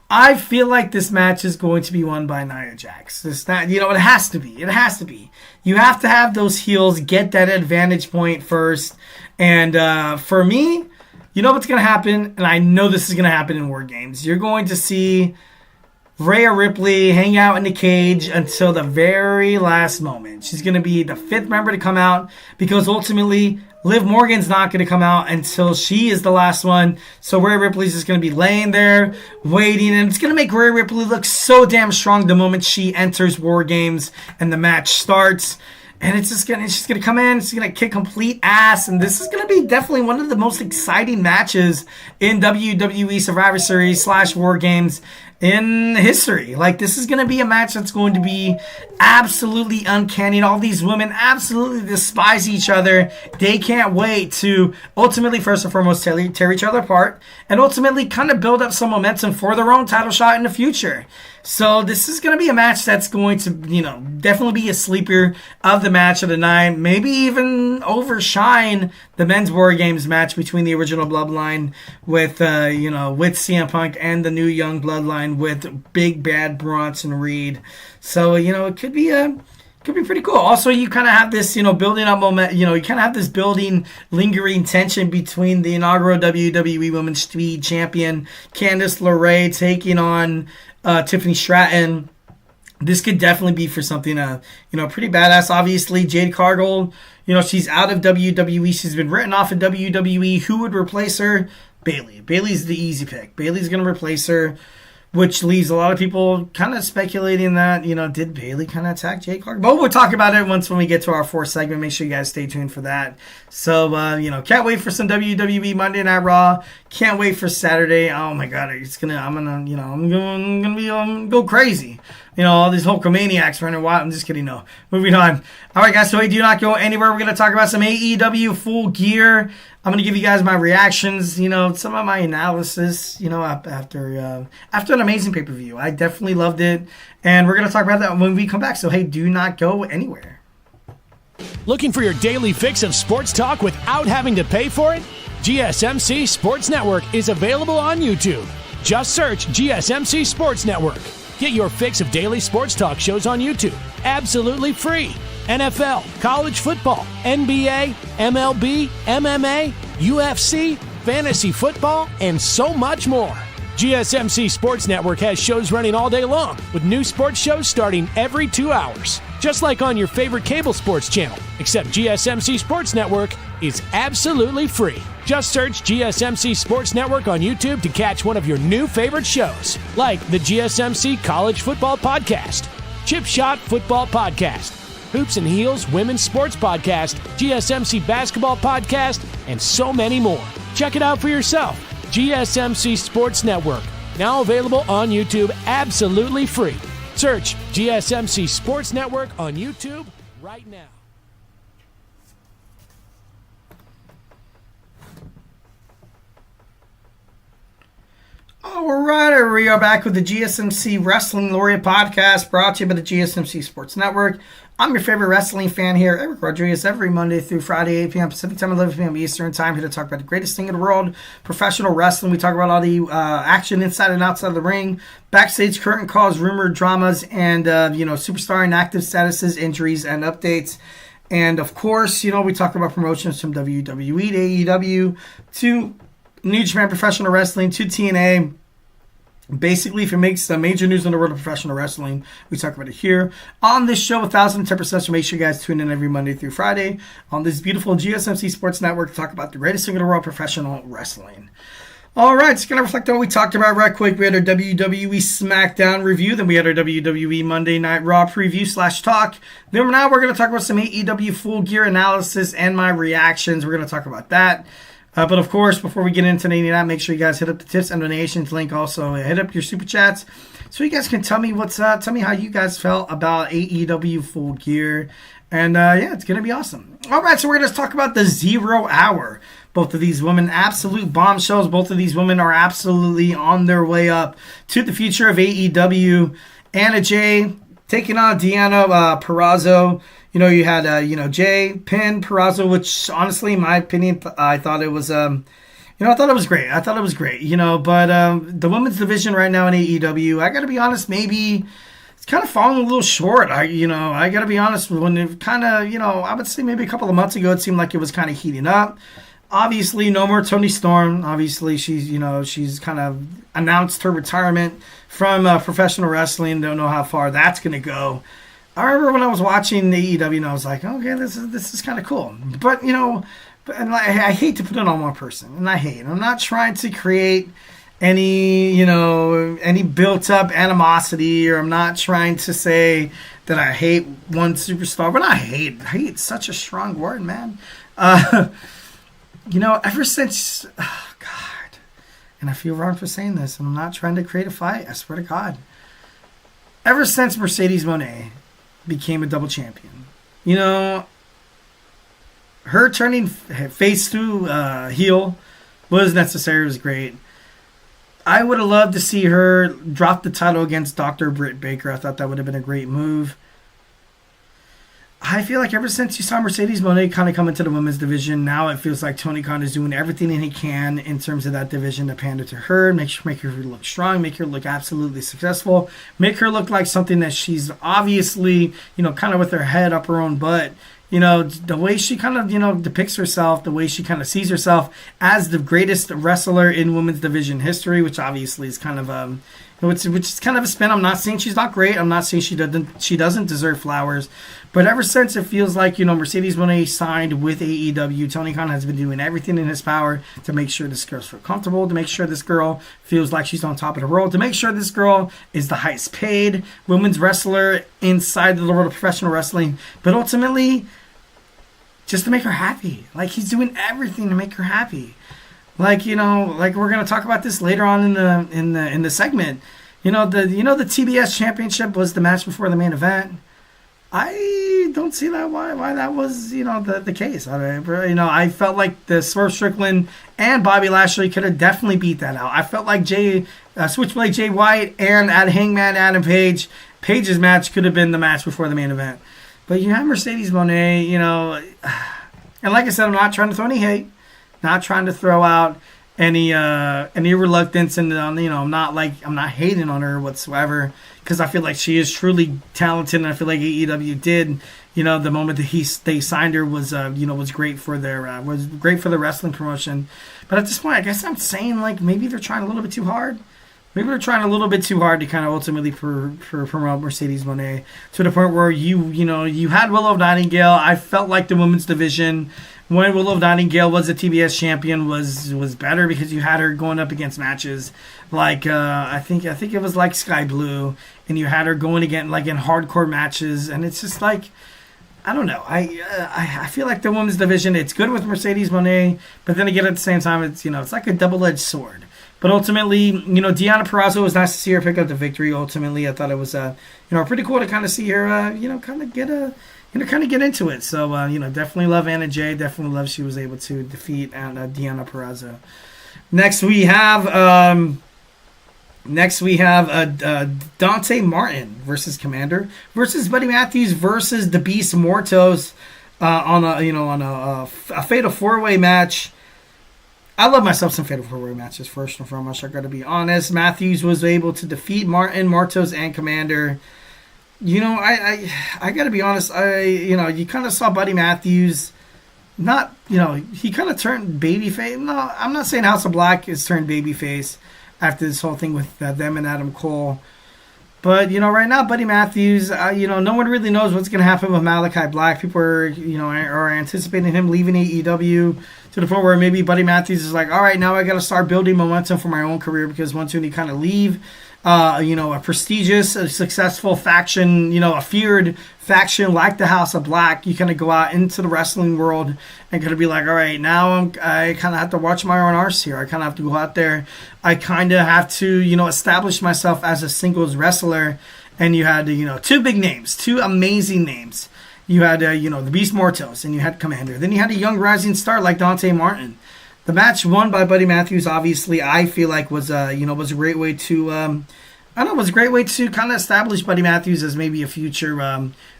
I feel like this match is going to be won by Nia Jax. It has to be. It has to be. You have to have those heels get that advantage point first. And for me, you know what's going to happen, and I know this is going to happen in WarGames. You're going to see Rhea Ripley hang out in the cage until the very last moment. She's going to be the 5th member to come out because ultimately Liv Morgan's not going to come out until she is the last one. So Rhea Ripley's just going to be laying there waiting, and it's going to make Rhea Ripley look so damn strong the moment she enters WarGames and the match starts. And she's gonna come in, she's gonna kick complete ass, and this is gonna be definitely one of the most exciting matches in WWE Survivor Series / WarGames in history. Like, this is gonna be a match that's going to be absolutely uncanny. And all these women absolutely despise each other. They can't wait to ultimately, first and foremost, tear each other apart, and ultimately kind of build up some momentum for their own title shot in the future. So this is going to be a match that's going to, definitely be a sleeper of the match of the night. Maybe even overshine the men's WarGames match between the original Bloodline with, with CM Punk and the new Young Bloodline with Big Bad Bronson Reed. So, it could be pretty cool. Also, you kind of have this, building up moment. You kind of have this building, lingering tension between the inaugural WWE Women's Speed Champion Candice LeRae taking on Tiffany Stratton. This could definitely be for something, pretty badass. Obviously, Jade Cargill, she's out of WWE. She's been written off of WWE. Who would replace her? Bayley. Bayley's the easy pick. Bayley's going to replace her, which leaves a lot of people kind of speculating that, did Bayley kind of attack Jade Cargill? But we'll talk about it when we get to our fourth segment. Make sure you guys stay tuned for that. So, can't wait for some WWE Monday Night Raw. Can't wait for Saturday. Oh my God, I'm gonna go crazy. All these Hulkamaniacs running wild. I'm just kidding. No. Moving on. All right, guys. So do not go anywhere. We're going to talk about some AEW Full Gear. I'm going to give you guys my reactions, some of my analysis, after an amazing pay-per-view. I definitely loved it. And we're going to talk about that when we come back. So, hey, do not go anywhere. Looking for your daily fix of sports talk without having to pay for it? GSMC Sports Network is available on YouTube. Just search GSMC Sports Network. Get your fix of daily sports talk shows on YouTube, absolutely free. NFL, college football, NBA, MLB, MMA, UFC, fantasy football, and so much more. GSMC Sports Network has shows running all day long, with new sports shows starting every 2 hours. Just like on your favorite cable sports channel, except GSMC Sports Network is absolutely free. Just search GSMC Sports Network on YouTube to catch one of your new favorite shows, like the GSMC College Football Podcast, Chip Shot Football Podcast, Hoops and Heels Women's Sports Podcast, GSMC Basketball Podcast, and so many more. Check it out for yourself. GSMC Sports Network, now available on YouTube absolutely free. Search GSMC Sports Network on YouTube right now. All right, we are back with the GSMC Wrestling Laureate podcast, brought to you by the GSMC Sports Network. I'm your favorite wrestling fan here, Eric Rodriguez, every Monday through Friday, 8 p.m. Pacific Time, 11 p.m. Eastern Time, here to talk about the greatest thing in the world, professional wrestling. We talk about all the action inside and outside of the ring, backstage curtain calls, rumored dramas, and, superstar inactive statuses, injuries, and updates. And, of course, we talk about promotions from WWE to AEW to New Japan Professional Wrestling to TNA. Basically, if it makes major news in the world of professional wrestling, we talk about it here on this show, 1010%. So make sure you guys tune in every Monday through Friday on this beautiful GSMC Sports Network to talk about the greatest thing in the world, professional wrestling. All right, just going to reflect on what we talked about right quick. We had our WWE Smackdown review. Then we had our WWE Monday Night Raw preview / talk. Then now we're going to talk about some AEW Full Gear analysis and my reactions. We're going to talk about that. But of course, before we get into any of that, make sure you guys hit up the tips and donations link. Also, hit up your super chats so you guys can tell me tell me how you guys felt about AEW Full Gear. And it's gonna be awesome. All right, so we're gonna talk about the 0 Hour. Both of these women, absolute bombshells. Both of these women are absolutely on their way up to the future of AEW. Anna Jay taking on Deanna Purrazzo. You had, Jay, Pin, Purrazzo, which honestly, in my opinion, I thought it was, I thought it was great. But the women's division right now in AEW, I got to be honest, maybe it's kind of falling a little short. I got to be honest, when it kind of, I would say maybe a couple of months ago, it seemed like it was kind of heating up. Obviously, no more Toni Storm. Obviously, she's kind of announced her retirement from professional wrestling. Don't know how far that's going to go. I remember when I was watching AEW, and I was like, okay, this is kind of cool. But, I hate to put it on one person, and I'm not trying to create any built-up animosity, or I'm not trying to say that I hate one superstar. But hate such a strong word, man. Ever since, oh, God, and I feel wrong for saying this, and I'm not trying to create a fight, I swear to God. Ever since Mercedes Moné became a double champion, her turning face to heel was necessary. It was great. I would have loved to see her drop the title against Dr. Britt Baker. I thought that would have been a great move. I feel like ever since you saw Mercedes Moné kind of come into the women's division, now it feels like Tony Khan is doing everything that he can in terms of that division to pander to her, make her look strong, make her look absolutely successful, make her look like something that she's obviously, kind of with her head up her own butt. The way she kind of, depicts herself, the way she kind of sees herself as the greatest wrestler in women's division history, which obviously is kind of, which is kind of a spin. I'm not saying she's not great. I'm not saying she doesn't deserve flowers. But ever since it feels like, Mercedes Moné signed with AEW, Tony Khan has been doing everything in his power to make sure this girl feels comfortable, to make sure this girl feels like she's on top of the world, to make sure this girl is the highest paid women's wrestler inside the world of professional wrestling. But ultimately, just to make her happy. Like, he's doing everything to make her happy. Like, like we're gonna talk about this later on in the segment. The TBS Championship was the match before the main event. I don't see that why that was the case. I felt like the Swerve, Strickland and Bobby Lashley could have definitely beat that out. I felt like Switchblade Jay White and Hangman Adam Page. Page's match could have been the match before the main event. But you have Mercedes Moné, and like I said, I'm not trying to throw any hate, not trying to throw out any reluctance, and I'm not hating on her whatsoever, because I feel like she is truly talented, and I feel like AEW did, the moment that they signed her was great for the wrestling promotion. But at this point, I guess I'm saying like maybe they're trying a little bit too hard. Maybe they're trying a little bit too hard to kind of ultimately promote Mercedes Moné to the point where you had Willow Nightingale. I felt like the women's division, when Willow Nightingale was a TBS champion, was better because you had her going up against matches like I think it was like Sky Blue, and you had her going again like in hardcore matches, and it's just like, I don't know. I feel like the women's division, it's good with Mercedes Moné, but then again at the same time it's it's like a double-edged sword. But ultimately, Deonna Purrazzo, was nice to see her pick up the victory. Ultimately, I thought it was pretty cool to kind of see her kind of get into it. So definitely love Anna Jay. Definitely love she was able to defeat Deonna Purrazzo. Next we have Dante Martin versus Commander versus Buddy Matthews versus the Beast Mortos on a fatal 4-way match. I love myself some fatal 4-way matches, first and foremost. I got to be honest. Matthews was able to defeat Martin, Mortos, and Commander. I got to be honest. You kind of saw Buddy Matthews. He kind of turned babyface. No, I'm not saying House of Black has turned babyface after this whole thing with them and Adam Cole. But, right now, Buddy Matthews, no one really knows what's going to happen with Malachi Black. People are anticipating him leaving AEW to the point where maybe Buddy Matthews is like, all right, now I got to start building momentum for my own career, because once you kind of leave, a prestigious, a successful faction, a feared faction like the House of Black, you kind of go out into the wrestling world and kind of be like, all right, now I kind of have to watch my own arse here. I kind of have to go out there. I kind of have to, establish myself as a singles wrestler. And you had, two big names, two amazing names. You had, the Beast Mortos, and you had Commander. Then you had a young rising star like Dante Martin. The match won by Buddy Matthews, obviously, I feel like was a great way to, kind of establish Buddy Matthews as maybe a future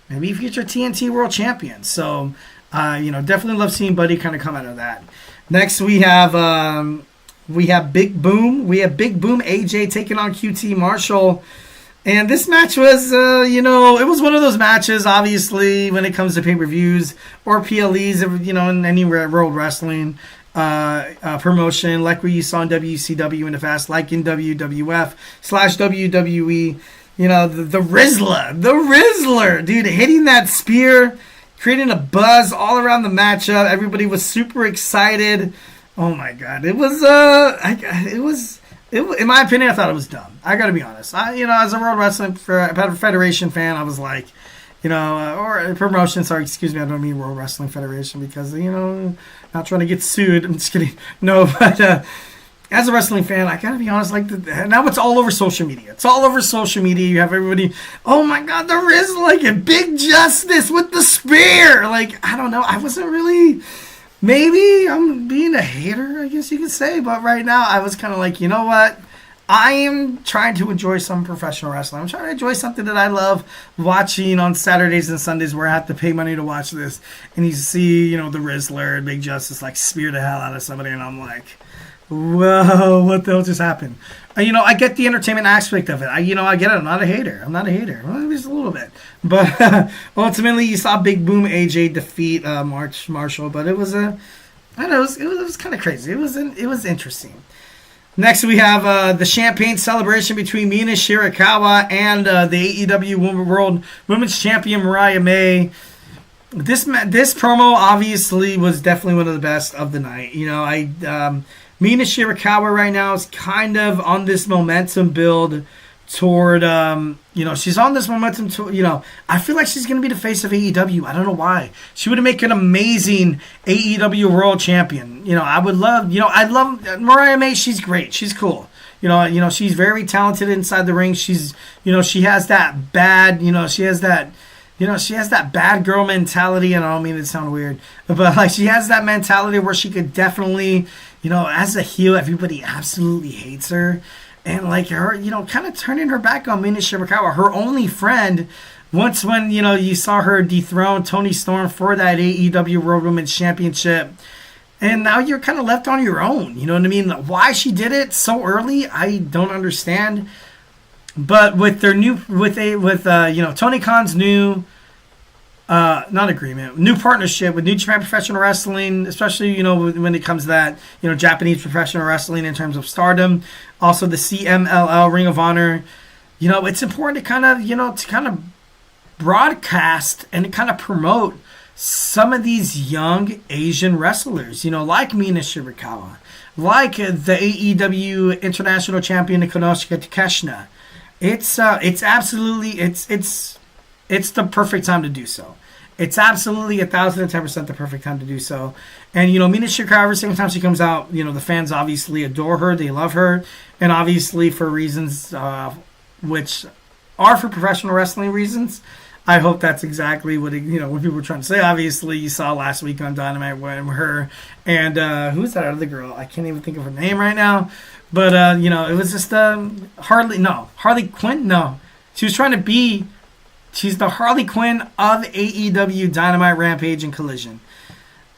TNT World Champion. So, definitely love seeing Buddy kind of come out of that. Next, we have Big Boom. We have Big Boom AJ taking on QT Marshall. And this match was, it was one of those matches, obviously, when it comes to pay-per-views or PLEs, in any world wrestling promotion, like what you saw in WCW in the past, like in WWF/WWE, the Rizzler, dude, hitting that spear, creating a buzz all around the matchup. Everybody was super excited. Oh my God. It was, in my opinion, I thought it was dumb. I got to be honest. As a World Wrestling Federation fan, I was like, or promotion, sorry, excuse me, I don't mean World Wrestling Federation because, not trying to get sued. I'm just kidding. No, but as a wrestling fan, I got to be honest, now it's all over social media. It's all over social media. You have everybody, oh my God, there is a big justice with the spear. I don't know. I wasn't really... Maybe I'm being a hater, I guess you could say. But right now, I was kind of like, you know what? I am trying to enjoy some professional wrestling. I'm trying to enjoy something that I love watching on Saturdays and Sundays where I have to pay money to watch this. And you see, the Rizzler and Big Justice like spear the hell out of somebody, and I'm like, whoa, what the hell just happened? I get the entertainment aspect of it. I get it. I'm not a hater. Well, just a little bit. But ultimately, you saw Big Boom AJ defeat Marshall, but it was it was kind of crazy. It was interesting. Next, we have the champagne celebration between Mina Shirakawa and the AEW World Women's Champion Mariah May. This promo obviously was definitely one of the best of the night. Mina Shirakawa right now is kind of on this momentum build toward, she's on this momentum to, I feel like she's going to be the face of AEW. I don't know why. She would make an amazing AEW World Champion. I would love, I love Mariah May. She's great. She's cool. She's very talented inside the ring. She's, she has that bad, she has that bad girl mentality, and I don't mean to sound weird, but she has that mentality where she could definitely, as a heel, everybody absolutely hates her. And her, kind of turning her back on Mina Shirakawa, her only friend, once when, you saw her dethrone Toni Storm for that AEW World Women's Championship. And now you're kind of left on your own. You know what I mean? Why she did it so early, I don't understand. But with their Tony Khan's new new partnership with New Japan Professional Wrestling, especially, when it comes to that, Japanese professional wrestling in terms of Stardom, also the CMLL Ring of Honor, it's important to kind of broadcast and kind of promote some of these young Asian wrestlers, like Mina Shirakawa, like the AEW International Champion Konosuke Takeshita. It's absolutely, it's the perfect time to do so. It's absolutely 1,010% the perfect time to do so. And, Mina Shirakawa, every single time she comes out, the fans obviously adore her. They love her. And obviously for reasons which are for professional wrestling reasons. I hope that's exactly what what people were trying to say. Obviously, you saw last week on Dynamite when her and who's that other girl? I can't even think of her name right now. But, it was just Harley Quinn? No. She was trying to be... She's the Harley Quinn of AEW Dynamite, Rampage, and Collision.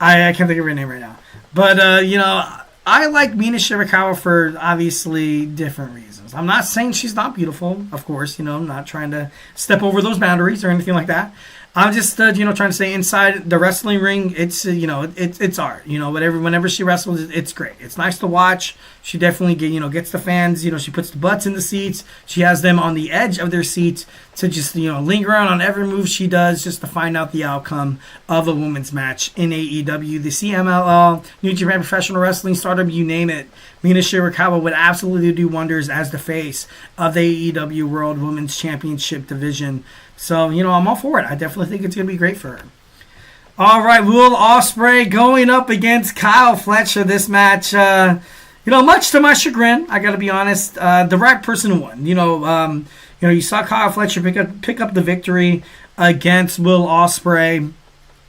I can't think of her name right now. But, I like Mina Shirakawa for obviously different reasons. I'm not saying she's not beautiful, of course. I'm not trying to step over those boundaries or anything like that. I'm just, trying to say inside the wrestling ring, it's, it's art. Whenever she wrestles, it's great. It's nice to watch. She definitely gets the fans. She puts the butts in the seats. She has them on the edge of their seats to just, linger around on every move she does just to find out the outcome of a women's match in AEW. The CMLL, New Japan Professional Wrestling, Stardom, you name it. Mina Shirakawa would absolutely do wonders as the face of the AEW World Women's Championship division. So, I'm all for it. I definitely think it's going to be great for her. All right, Will Ospreay going up against Kyle Fletcher. This match, much to my chagrin, I got to be honest, the right person won. You saw Kyle Fletcher pick up the victory against Will Ospreay,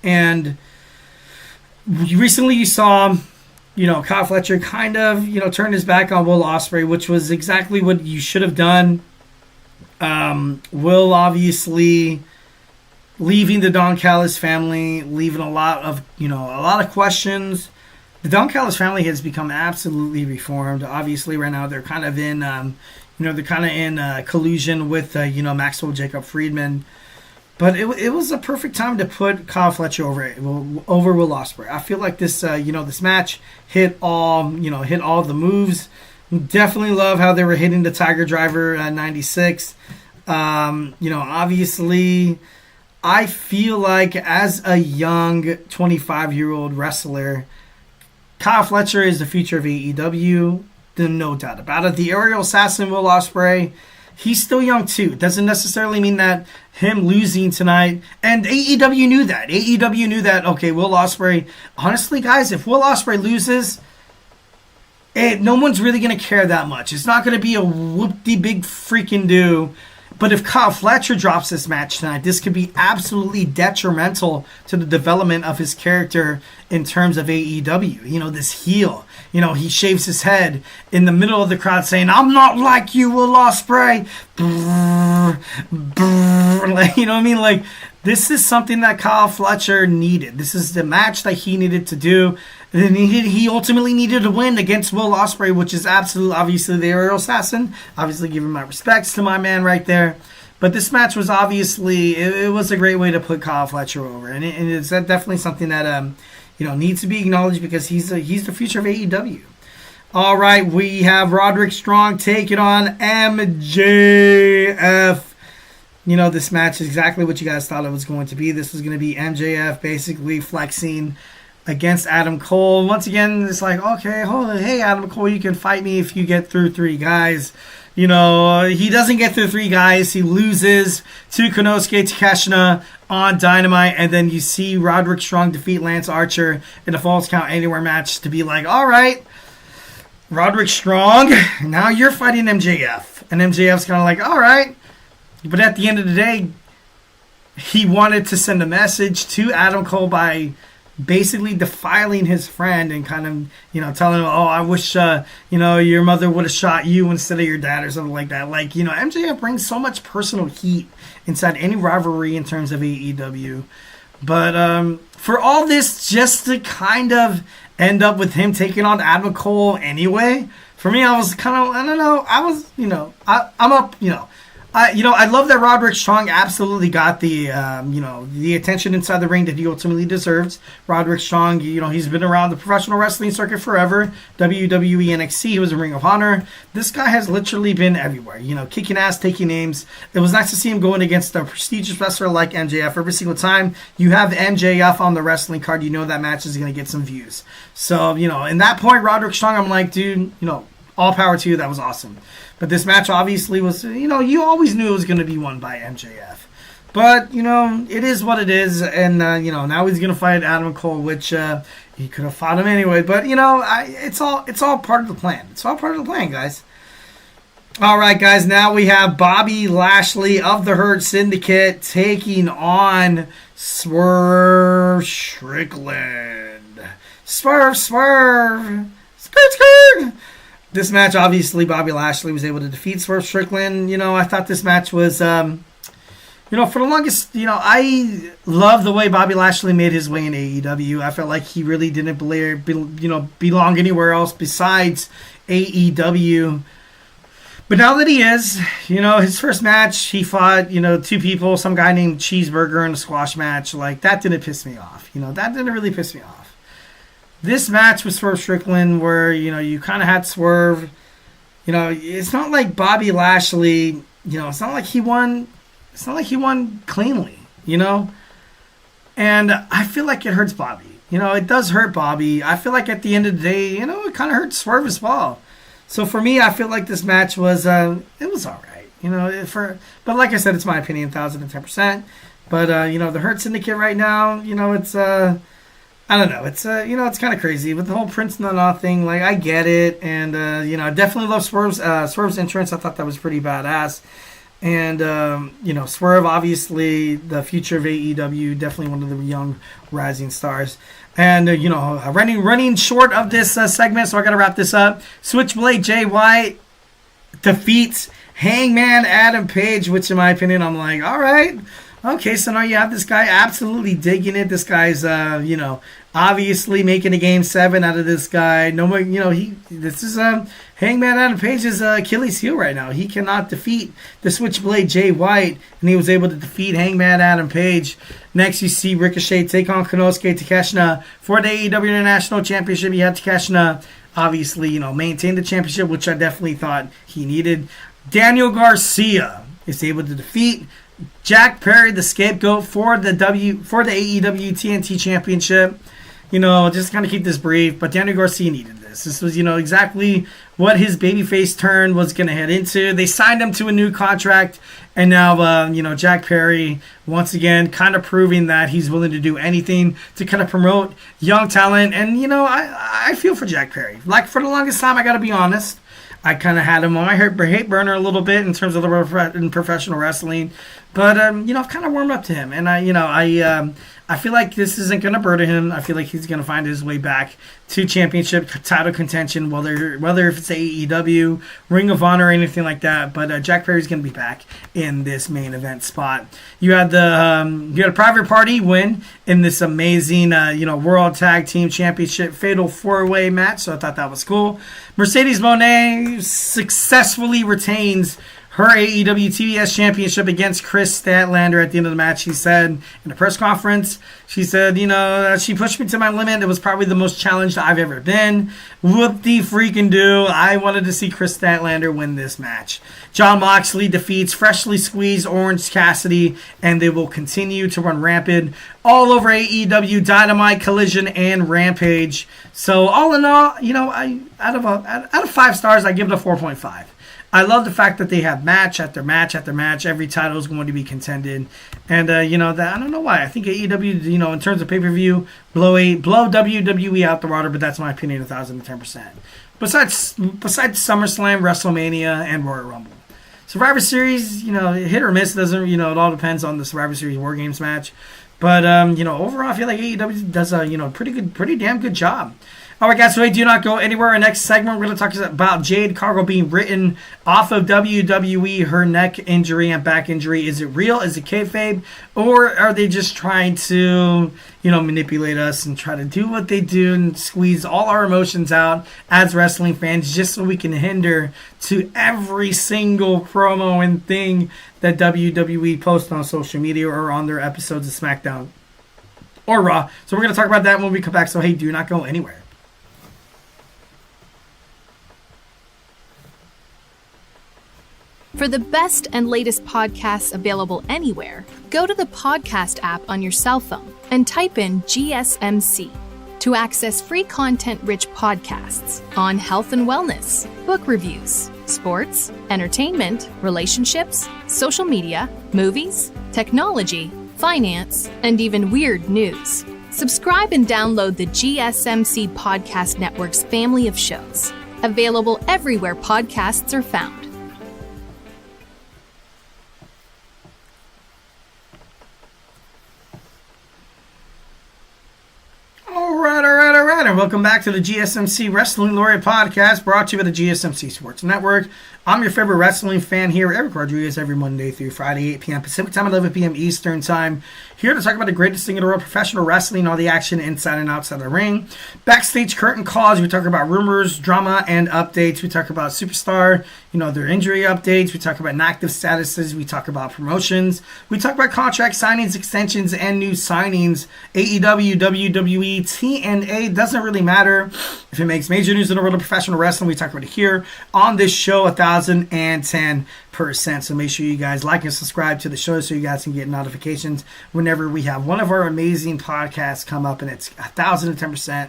and recently you saw, Kyle Fletcher kind of, turn his back on Will Ospreay, which was exactly what you should have done. Will obviously leaving the Don Callis family, leaving a lot of questions. The Don Callis family has become absolutely reformed. Obviously, right now they're kind of in, collusion with, Maxwell Jacob Friedman. But it was a perfect time to put Kyle Fletcher over Will Ospreay. I feel like this, this match hit all the moves. Definitely love how they were hitting the Tiger Driver at 96. Obviously, I feel like as a young 25-year-old wrestler, Kyle Fletcher is the future of AEW. No doubt about it. The aerial assassin, Will Ospreay, he's still young too. Doesn't necessarily mean that him losing tonight, and AEW knew that. AEW knew that, okay, Will Ospreay, honestly, guys, if Will Ospreay loses, no one's really going to care that much. It's not going to be a whoop-de-big freaking do. But if Kyle Fletcher drops this match tonight, this could be absolutely detrimental to the development of his character in terms of AEW. You know, this heel. You know, he shaves his head in the middle of the crowd saying, "I'm not like you, Will Ospreay." Like, you know what I mean? Like, this is something that Kyle Fletcher needed. This is the match that he needed to do. And he ultimately needed to win against Will Ospreay, which is absolutely, obviously, the aerial assassin. Obviously, giving my respects to my man right there. But this match was obviously, it was a great way to put Kyle Fletcher over. And it's definitely something that, needs to be acknowledged because he's the future of AEW. All right, we have Roderick Strong taking on MJF. You know, this match is exactly what you guys thought it was going to be. This was going to be MJF basically flexing against Adam Cole. Once again, it's like, okay, hey, Adam Cole, you can fight me if you get through 3 guys. You know, he doesn't get through 3 guys. He loses to Konosuke Takeshita on Dynamite. And then you see Roderick Strong defeat Lance Archer in a Falls Count Anywhere match to be like, all right, Roderick Strong, now you're fighting MJF. And MJF's kind of like, all right. But at the end of the day, he wanted to send a message to Adam Cole by basically defiling his friend and kind of, telling him, oh, I wish, your mother would have shot you instead of your dad or something like that. Like, MJF brings so much personal heat inside any rivalry in terms of AEW. But for all this just to kind of end up with him taking on Adam Cole anyway, for me, I was kind of, I don't know, I was, I'm up, I love that Roderick Strong absolutely got the, the attention inside the ring that he ultimately deserves. Roderick Strong, he's been around the professional wrestling circuit forever. WWE NXT, he was in Ring of Honor. This guy has literally been everywhere, kicking ass, taking names. It was nice to see him going against a prestigious wrestler like MJF. Every single time you have MJF on the wrestling card, that match is going to get some views. So, in that point, Roderick Strong, I'm like, dude, all power to you. That was awesome. But this match obviously was, you always knew it was going to be won by MJF. But, it is what it is. And, now he's going to fight Adam Cole, which he could have fought him anyway. But, it's all part of the plan. It's all part of the plan, guys. All right, guys. Now we have Bobby Lashley of the Hurt Syndicate taking on Swerve Strickland. Swerve. Skirt. This match, obviously, Bobby Lashley was able to defeat Swerve Strickland. I thought this match was, for the longest, I love the way Bobby Lashley made his way in AEW. I felt like he really didn't belong anywhere else besides AEW. But now that he is, his first match, he fought, 2 people, some guy named Cheeseburger in a squash match. Like, that didn't piss me off. That didn't really piss me off. This match with Swerve Strickland where, you kind of had Swerve, it's not like Bobby Lashley, it's not like he won cleanly, and I feel like it hurts Bobby. It does hurt Bobby. I feel like at the end of the day, it kind of hurts Swerve as well. So for me, I feel like this match was, it was all right, but like I said, it's my opinion, 1,010%. But, the Hurt Syndicate right now, it's, I don't know. It's it's kind of crazy with the whole Prince Nana thing. Like, I get it, and I definitely love Swerve's entrance. I thought that was pretty badass. And Swerve, obviously the future of AEW, definitely one of the young rising stars. And running short of this segment, so I got to wrap this up. Switchblade Jay White defeats Hangman Adam Page, which in my opinion, I'm like, all right. Okay, so now you have this guy absolutely digging it. This guy's, obviously making a Game 7 out of this guy. No more, this is Hangman Adam Page's Achilles heel right now. He cannot defeat the Switchblade Jay White, and he was able to defeat Hangman Adam Page. Next, you see Ricochet take on Konosuke Takeshita for the AEW International Championship. You had Takeshita, obviously, maintain the championship, which I definitely thought he needed. Daniel Garcia is able to defeat Jack Perry, the scapegoat for the AEW TNT Championship. Just kind of keep this brief, but Daniel Garcia needed this. This was, exactly what his babyface turn was going to head into. They signed him to a new contract, and now, Jack Perry, once again, kind of proving that he's willing to do anything to kind of promote young talent. And, I feel for Jack Perry. Like, for the longest time, I got to be honest, I kind of had him on my hate burner a little bit in terms of in professional wrestling, but I've kind of warmed up to him, and I feel like this isn't going to burden him. I feel like he's going to find his way back to championship title contention, whether if it's AEW, Ring of Honor, or anything like that. But Jack Perry's going to be back in this main event spot. You had a Private Party win in this amazing World Tag Team Championship Fatal 4-Way match, so I thought that was cool. Mercedes Moné successfully retains her AEW TBS Championship against Chris Statlander at the end of the match. She said in a press conference, she said, she pushed me to my limit. It was probably the most challenged I've ever been. Whoop-de-freaking-do. I wanted to see Chris Statlander win this match. Jon Moxley defeats freshly squeezed Orange Cassidy, and they will continue to run rampant all over AEW, Dynamite, Collision, and Rampage. So all in all, out of 5 stars, I give it a 4.5. I love the fact that they have match after match after match. Every title is going to be contended. And, that I don't know why. I think AEW, in terms of pay-per-view, blow WWE out the water, but that's my opinion, 1,010%. Besides SummerSlam, WrestleMania, and Royal Rumble. Survivor Series, hit or miss. Doesn't, it all depends on the Survivor Series WarGames match. But, overall, I feel like AEW does a, pretty damn good job. All right, guys, so do not go anywhere. Our next segment, we're going to talk about Jade Cargill being written off of WWE, her neck injury and back injury. Is it real? Is it kayfabe? Or are they just trying to, manipulate us and try to do what they do and squeeze all our emotions out as wrestling fans just so we can hinder to every single promo and thing that WWE posts on social media or on their episodes of SmackDown or Raw? So we're going to talk about that when we come back. So, hey, do not go anywhere. For the best and latest podcasts available anywhere, go to the podcast app on your cell phone and type in GSMC to access free content-rich podcasts on health and wellness, book reviews, sports, entertainment, relationships, social media, movies, technology, finance, and even weird news. Subscribe and download the GSMC Podcast Network's family of shows, available everywhere podcasts are found. And welcome back to the GSMC Wrestling Laureate Podcast, brought to you by the GSMC Sports Network. I'm your favorite wrestling fan here, Eric Rodriguez, every Monday through Friday, 8 p.m. Pacific Time, 11 p.m. Eastern Time. Here to talk about the greatest thing in the world, professional wrestling, all the action inside and outside of the ring. Backstage curtain calls, we talk about rumors, drama, and updates. We talk about Superstar, their injury updates. We talk about inactive statuses. We talk about promotions. We talk about contract signings, extensions, and new signings. AEW, WWE, TNA, doesn't really matter. If it makes major news in the world of professional wrestling, we talk about it here on this show, 1,010%. So make sure you guys like and subscribe to the show so you guys can get notifications whenever we have one of our amazing podcasts come up, and it's 1,010%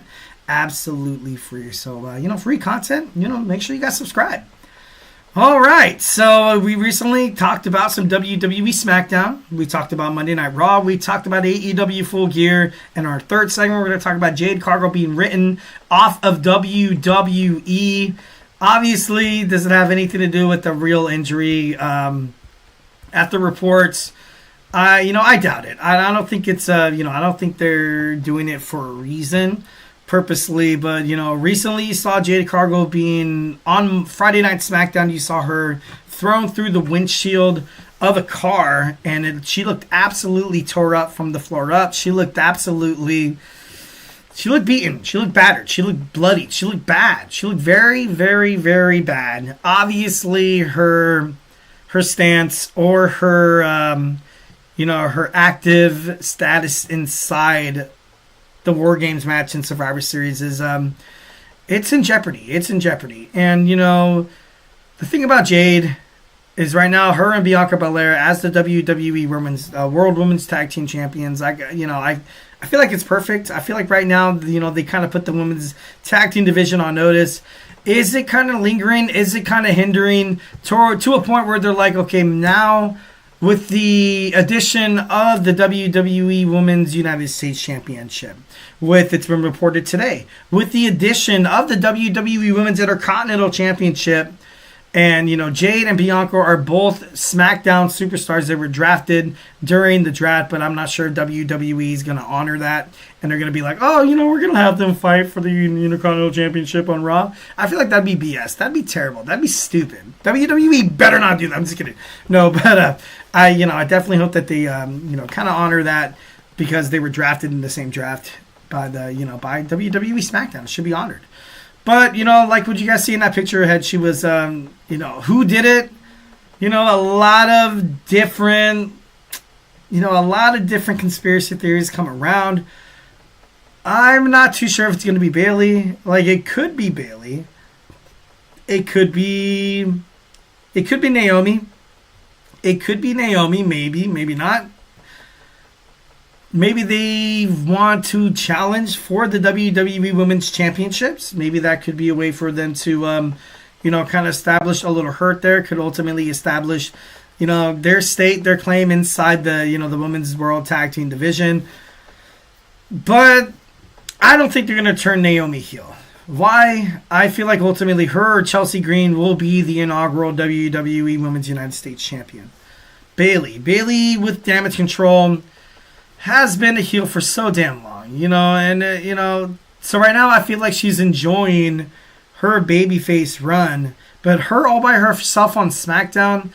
absolutely free. So, free content, make sure you guys subscribe. All right, so we recently talked about some WWE Smackdown. We talked about Monday Night Raw. We talked about AEW Full Gear. And our third segment, we're going to talk about Jade Cargill being written off of WWE. Obviously, does it have anything to do with the real injury? At the reports, I doubt it. I don't think it's I don't think they're doing it for a reason, purposely. But recently you saw Jade Cargill being on Friday Night SmackDown. You saw her thrown through the windshield of a car, and she looked absolutely tore up from the floor up. She looked beaten. She looked battered. She looked bloody. She looked bad. She looked very, very, very bad. Obviously, her stance or her her active status inside the WarGames match in Survivor Series is it's in jeopardy. It's in jeopardy. And the thing about Jade is right now her and Bianca Belair as the WWE World Women's Tag Team Champions. I feel like it's perfect. I feel like right now, they kind of put the women's tag team division on notice. Is it kind of lingering? Is it kind of hindering to a point where they're like, okay, now with the addition of the WWE Women's United States Championship. It's been reported today, with the addition of the WWE Women's Intercontinental Championship. And, Jade and Bianca are both SmackDown superstars that were drafted during the draft, but I'm not sure if WWE is going to honor that. And they're going to be like, oh, we're going to have them fight for the Intercontinental Championship on Raw. I feel like that'd be BS. That'd be terrible. That'd be stupid. WWE better not do that. I'm just kidding. No, but I definitely hope that they, kind of honor that, because they were drafted in the same draft by by WWE Smackdown. It should be honored. But, like what you guys see in that picture ahead, she was, who did it? A lot of different conspiracy theories come around. I'm not too sure if it's going to be Bayley. Like, it could be Bayley. It could be Naomi. It could be Naomi, maybe not. Maybe they want to challenge for the WWE Women's Championships. Maybe that could be a way for them to, kind of establish a little hurt there. Could ultimately establish, their claim inside the, the Women's World Tag Team Division. But I don't think they're going to turn Naomi heel. Why? I feel like ultimately her or Chelsea Green will be the inaugural WWE Women's United States Champion. Bayley with Damage Control has been a heel for so damn long, so right now I feel like she's enjoying her babyface run, but her all by herself on SmackDown,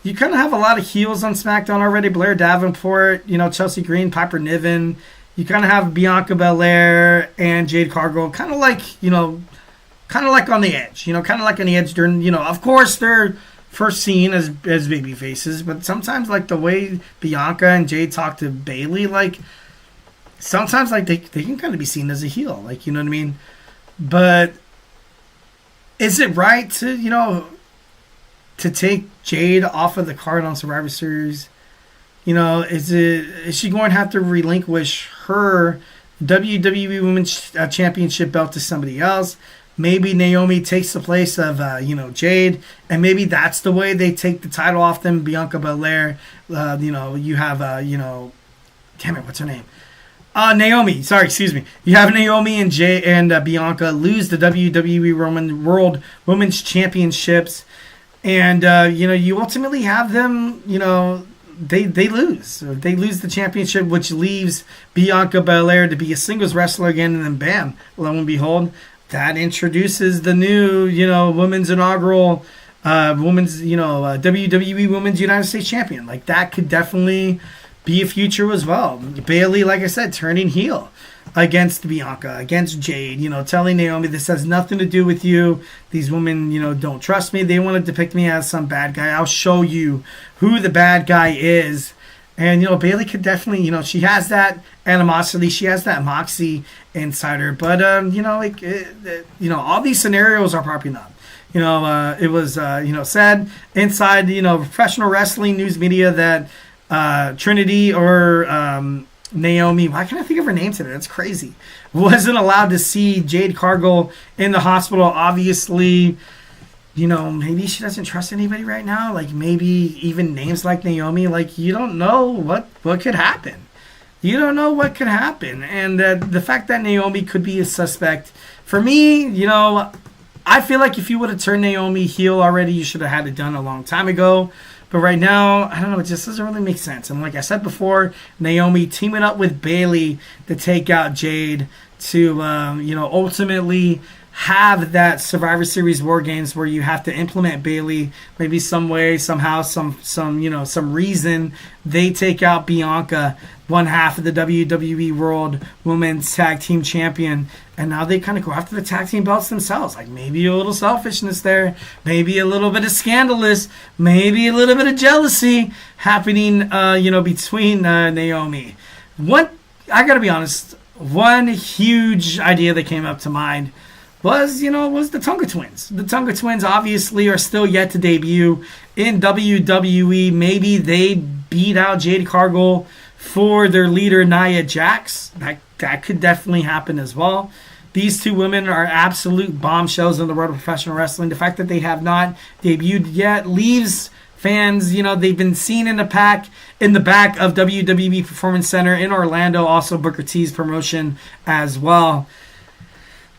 you kind of have a lot of heels on SmackDown already. Blair Davenport, Chelsea Green, Piper Niven. You kind of have Bianca Belair and Jade Cargill, kind of like on the edge, kind of like on the edge during, of course they're first seen as baby faces, but sometimes like the way Bianca and Jade talk to Bayley, like sometimes like they can kind of be seen as a heel, like, you know what I mean? But is it right to take Jade off of the card on Survivor Series? Is she going to have to relinquish her WWE Women's Championship belt to somebody else? Maybe Naomi takes the place of, Jade, and maybe that's the way they take the title off them. Bianca Belair, you have, damn it, what's her name? Naomi. Sorry, excuse me. You have Naomi and Jay and Bianca lose the WWE World Women's Championships, and you ultimately have them, they lose. They lose the championship, which leaves Bianca Belair to be a singles wrestler again, and then bam, lo and behold, that introduces the new, women's inaugural, WWE Women's United States Champion. Like, that could definitely be a future as well. Bayley, like I said, turning heel against Bianca, against Jade, telling Naomi this has nothing to do with you. These women, don't trust me. They want to depict me as some bad guy. I'll show you who the bad guy is. And, Bayley could definitely, she has that animosity. She has that moxie inside her. But, all these scenarios are popping up. It was, said inside, professional wrestling news media that Trinity or Naomi, why can't I think of her name today? That's crazy. Wasn't allowed to see Jade Cargill in the hospital. Obviously, maybe she doesn't trust anybody right now. Like, maybe even names like Naomi, like, you don't know what could happen. You don't know what could happen. And the fact that Naomi could be a suspect, for me, I feel like if you would have turned Naomi heel already, you should have had it done a long time ago. But right now, I don't know, it just doesn't really make sense. And like I said before, Naomi teaming up with Bayley to take out Jade to, ultimately have that Survivor Series WarGames where you have to implement Bayley, maybe some way, somehow, some reason they take out Bianca, one half of the WWE World Women's Tag Team Champion, and now they kind of go after the tag team belts themselves. Like, maybe a little selfishness there, maybe a little bit of scandalous, maybe a little bit of jealousy happening, between Naomi. I gotta be honest, one huge idea that came up to mind was the Tonga Twins. The Tonga Twins obviously are still yet to debut in WWE. Maybe they beat out Jade Cargill for their leader, Nia Jax. That could definitely happen as well. These two women are absolute bombshells in the world of professional wrestling. The fact that they have not debuted yet leaves fans, they've been seen in the back of WWE Performance Center in Orlando, also Booker T's promotion as well.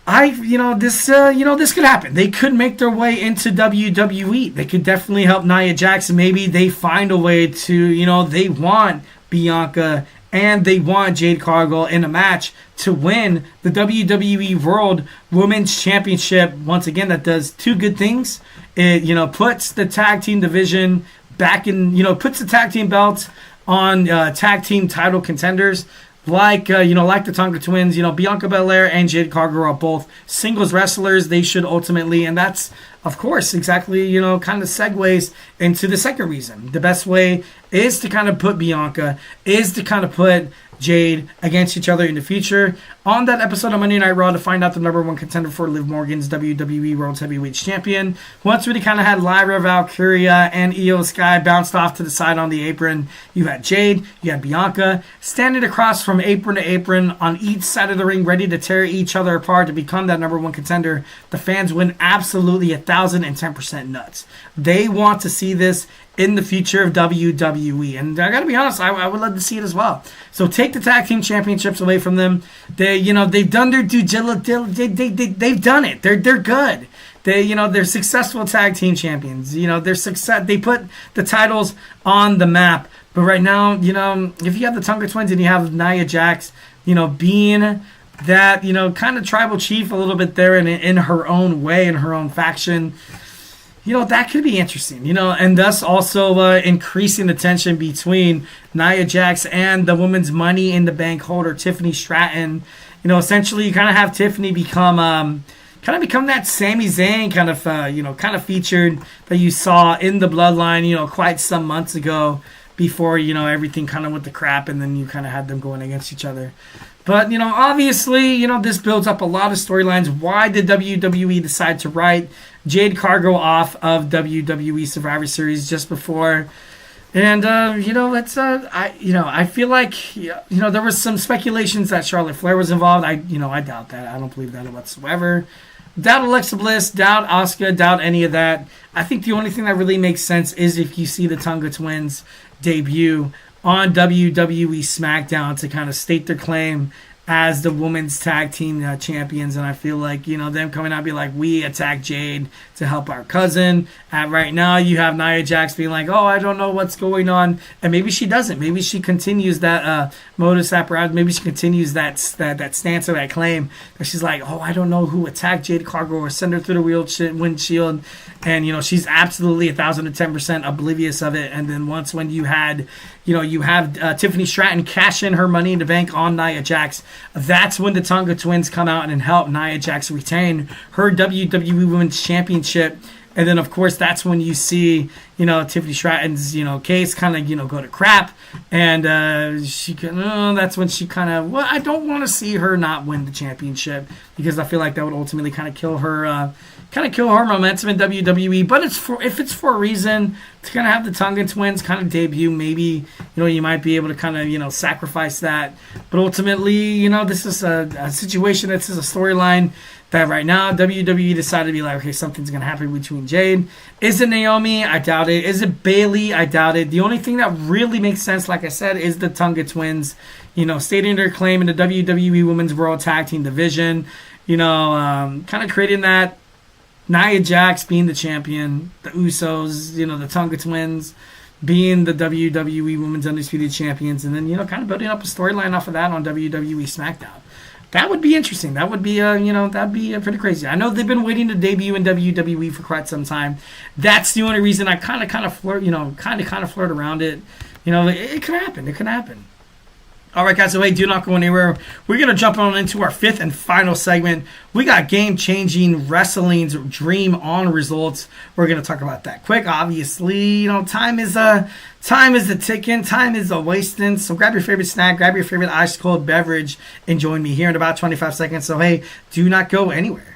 This could happen. They could make their way into WWE. They could definitely help Nia Jax. Maybe they find a way to, they want Bianca and they want Jade Cargill in a match to win the WWE World Women's Championship. Once again, that does two good things. It, puts the tag team division back in, puts the tag team belts on tag team title contenders. Like the Tonga Twins, Bianca Belair and Jade Cargill are both singles wrestlers. They should ultimately, and that's, of course, exactly, kind of segues into the second reason. The best way is to kind of put Bianca, is to kind of put Jade against each other in the future. On that episode of Monday Night Raw, to find out the number one contender for Liv Morgan's WWE World Heavyweight Champion. Once we kind of had Lyra Valkyria and Io Sky bounced off to the side on the apron. You had Jade, you had Bianca standing across from apron to apron on each side of the ring, ready to tear each other apart to become that number one contender. The fans went absolutely 1,010% nuts. They want to see this in the future of WWE. And I gotta be honest, I would love to see it as well. So take the tag team championships away from them. They've done their due diligence. They've done it. They're good. They're successful tag team champions. They're success. They put the titles on the map. But right now, if you have the Tonga Twins and you have Nia Jax, being that, kind of tribal chief a little bit there in her own way, in her own faction, that could be interesting, and thus also increasing the tension between Nia Jax and the women's Money in the Bank holder, Tiffany Stratton. Essentially you kind of have Tiffany become that Sami Zayn kind of featured that you saw in the Bloodline, quite some months ago before, everything kind of went to crap and then you kind of had them going against each other. But, obviously, this builds up a lot of storylines. Why did WWE decide to write Jade Cargill off of WWE Survivor Series just before? And, I feel like, there was some speculations that Charlotte Flair was involved. I doubt that. I don't believe that whatsoever. Doubt Alexa Bliss, doubt Asuka, doubt any of that. I think the only thing that really makes sense is if you see the Tonga Twins debut on WWE Smackdown to kind of state their claim as the women's tag team champions. And I feel like, them coming out and be like, we attacked Jade to help our cousin. Right now, you have Nia Jax being like, oh, I don't know what's going on. And maybe she doesn't. Maybe she continues that modus operandi. Maybe she continues that stance or that claim. That she's like, oh, I don't know who attacked Jade Cargill or send her through the windshield. And, she's absolutely 1,010% oblivious of it. And then when you had, you have Tiffany Stratton cash in her Money in the Bank on Nia Jax. That's when the Tonga Twins come out and help Nia Jax retain her WWE Women's Championship. And then, of course, that's when you see, Tiffany Stratton's, case kind of, go to crap. And that's when she kind of, I don't want to see her not win the championship because I feel like that would ultimately kind of kill her momentum in WWE. But if it's for a reason to kind of have the Tonga Twins kind of debut, maybe, you might be able to kind of, sacrifice that. But ultimately, this is a situation, this is a storyline that right now WWE decided to be like, okay, something's going to happen between Jade. Is it Naomi? I doubt it. Is it Bayley? I doubt it. The only thing that really makes sense, like I said, is the Tonga Twins, stating their claim in the WWE Women's World Tag Team Division, kind of creating that. Nia Jax being the champion, the Usos, the Tonga Twins being the WWE Women's Undisputed Champions, and then, kind of building up a storyline off of that on WWE Smackdown. That would be interesting. That would be, that'd be pretty crazy. I know they've been waiting to debut in WWE for quite some time. That's the only reason I kind of flirt around it. It could happen. It could happen. All right, guys, so hey, do not go anywhere. We're going to jump on into our fifth and final segment. We got game-changing wrestling's Dream On results. We're going to talk about that quick. Obviously, time is a ticking, time is a wasting. So grab your favorite snack, grab your favorite ice-cold beverage, and join me here in about 25 seconds. So hey, do not go anywhere.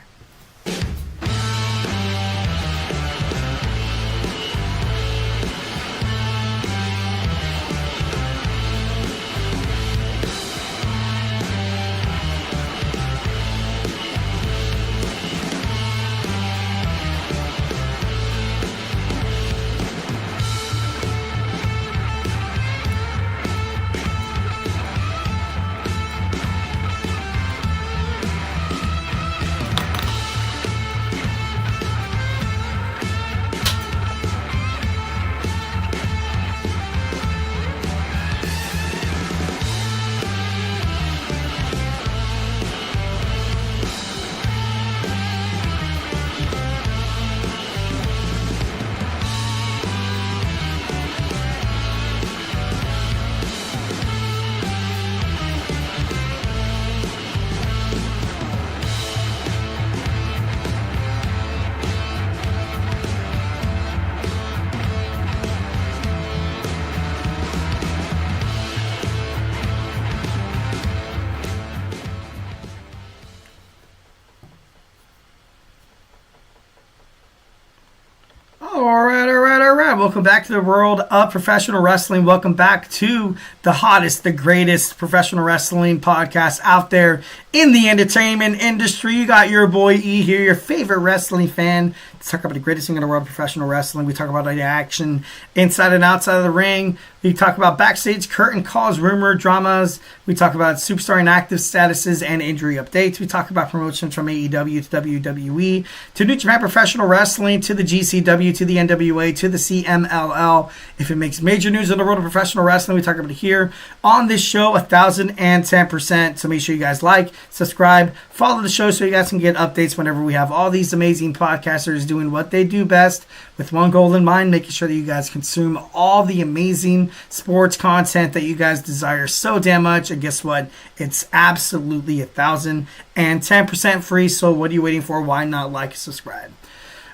welcome back to the world of professional wrestling. Welcome back to the hottest, the greatest professional wrestling podcast out there in the entertainment industry. You got your boy E here, your favorite wrestling fan. Let's talk about the greatest thing in the world of professional wrestling. We talk about the action inside and outside of the ring. We talk about backstage curtain calls, rumor, dramas. We talk about superstar inactive statuses and injury updates. We talk about promotions from AEW to WWE to New Japan Professional Wrestling to the GCW to the NWA to the CMLL. If it makes major news in the world of professional wrestling, we talk about it here on this show 1010%. So make sure you guys like, subscribe, follow the show so you guys can get updates whenever we have all these amazing podcasters doing what they do best with one goal in mind, making sure that you guys consume all the amazing sports content that you guys desire so damn much. And guess what? It's absolutely 1010% free. So what are you waiting for? Why not like and subscribe?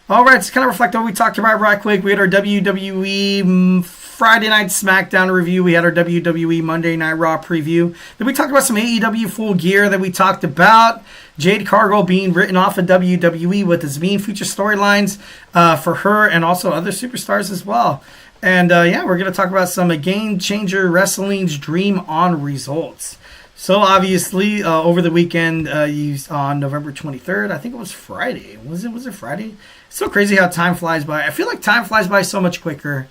All right, let's kind of reflect on what we talked about right quick. We had our WWE Friday Night Smackdown review. We had our WWE Monday Night Raw preview. Then we talked about some AEW Full Gear that we talked about. Jade Cargill being written off of WWE with his mean future storylines for her and also other superstars as well. And we're going to talk about some Game Changer Wrestling's Dream On results. So obviously, over the weekend, on November 23rd, I think it was Friday. Was it Friday? It's so crazy how time flies by. I feel like time flies by so much quicker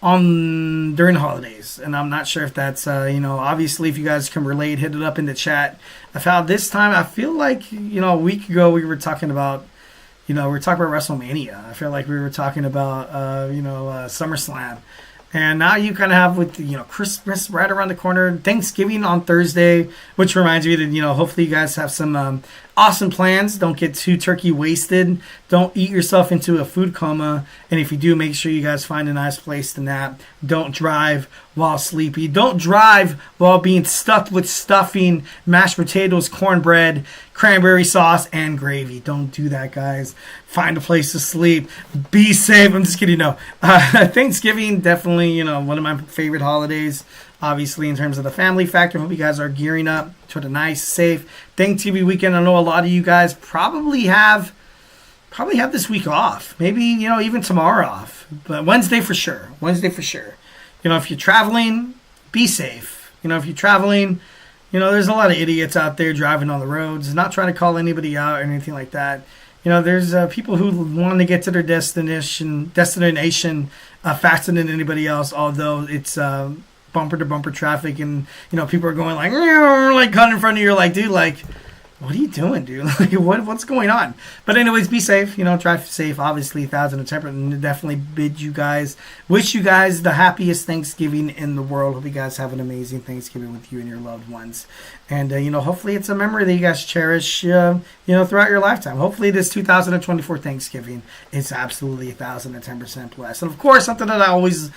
during the holidays, and I'm not sure if that's obviously if you guys can relate, hit it up in the chat. I found this time, I feel like a week ago we were talking about WrestleMania. I feel like we were talking about SummerSlam. And now you kind of have with Christmas right around the corner, Thanksgiving on Thursday, which reminds me that hopefully you guys have some awesome plans. Don't get too turkey wasted. Don't eat yourself into a food coma. And if you do, make sure you guys find a nice place to nap. Don't drive while sleepy. Don't drive while being stuffed with stuffing, mashed potatoes, cornbread, cranberry sauce, and gravy. Don't do that, guys. Find a place to sleep. Be safe. I'm just kidding. No. Thanksgiving, definitely, one of my favorite holidays. Obviously, in terms of the family factor, hope you guys are gearing up to a nice, safe Thanksgiving weekend. I know a lot of you guys probably have this week off. Maybe, even tomorrow off. But Wednesday for sure. If you're traveling, be safe. If you're traveling, there's a lot of idiots out there driving on the roads. Not trying to call anybody out or anything like that. There's people who want to get to their destination faster than anybody else, although it's bumper to bumper traffic, and people are going like cut in front of you. You're like, dude, like, what are you doing, dude? Like, what's going on? But anyways, be safe. Drive safe. Obviously, 1010%, and definitely wish you guys the happiest Thanksgiving in the world. Hope you guys have an amazing Thanksgiving with you and your loved ones. And, hopefully it's a memory that you guys cherish, throughout your lifetime. Hopefully this 2024 Thanksgiving is absolutely 1010% blessed. And, of course, something that I always,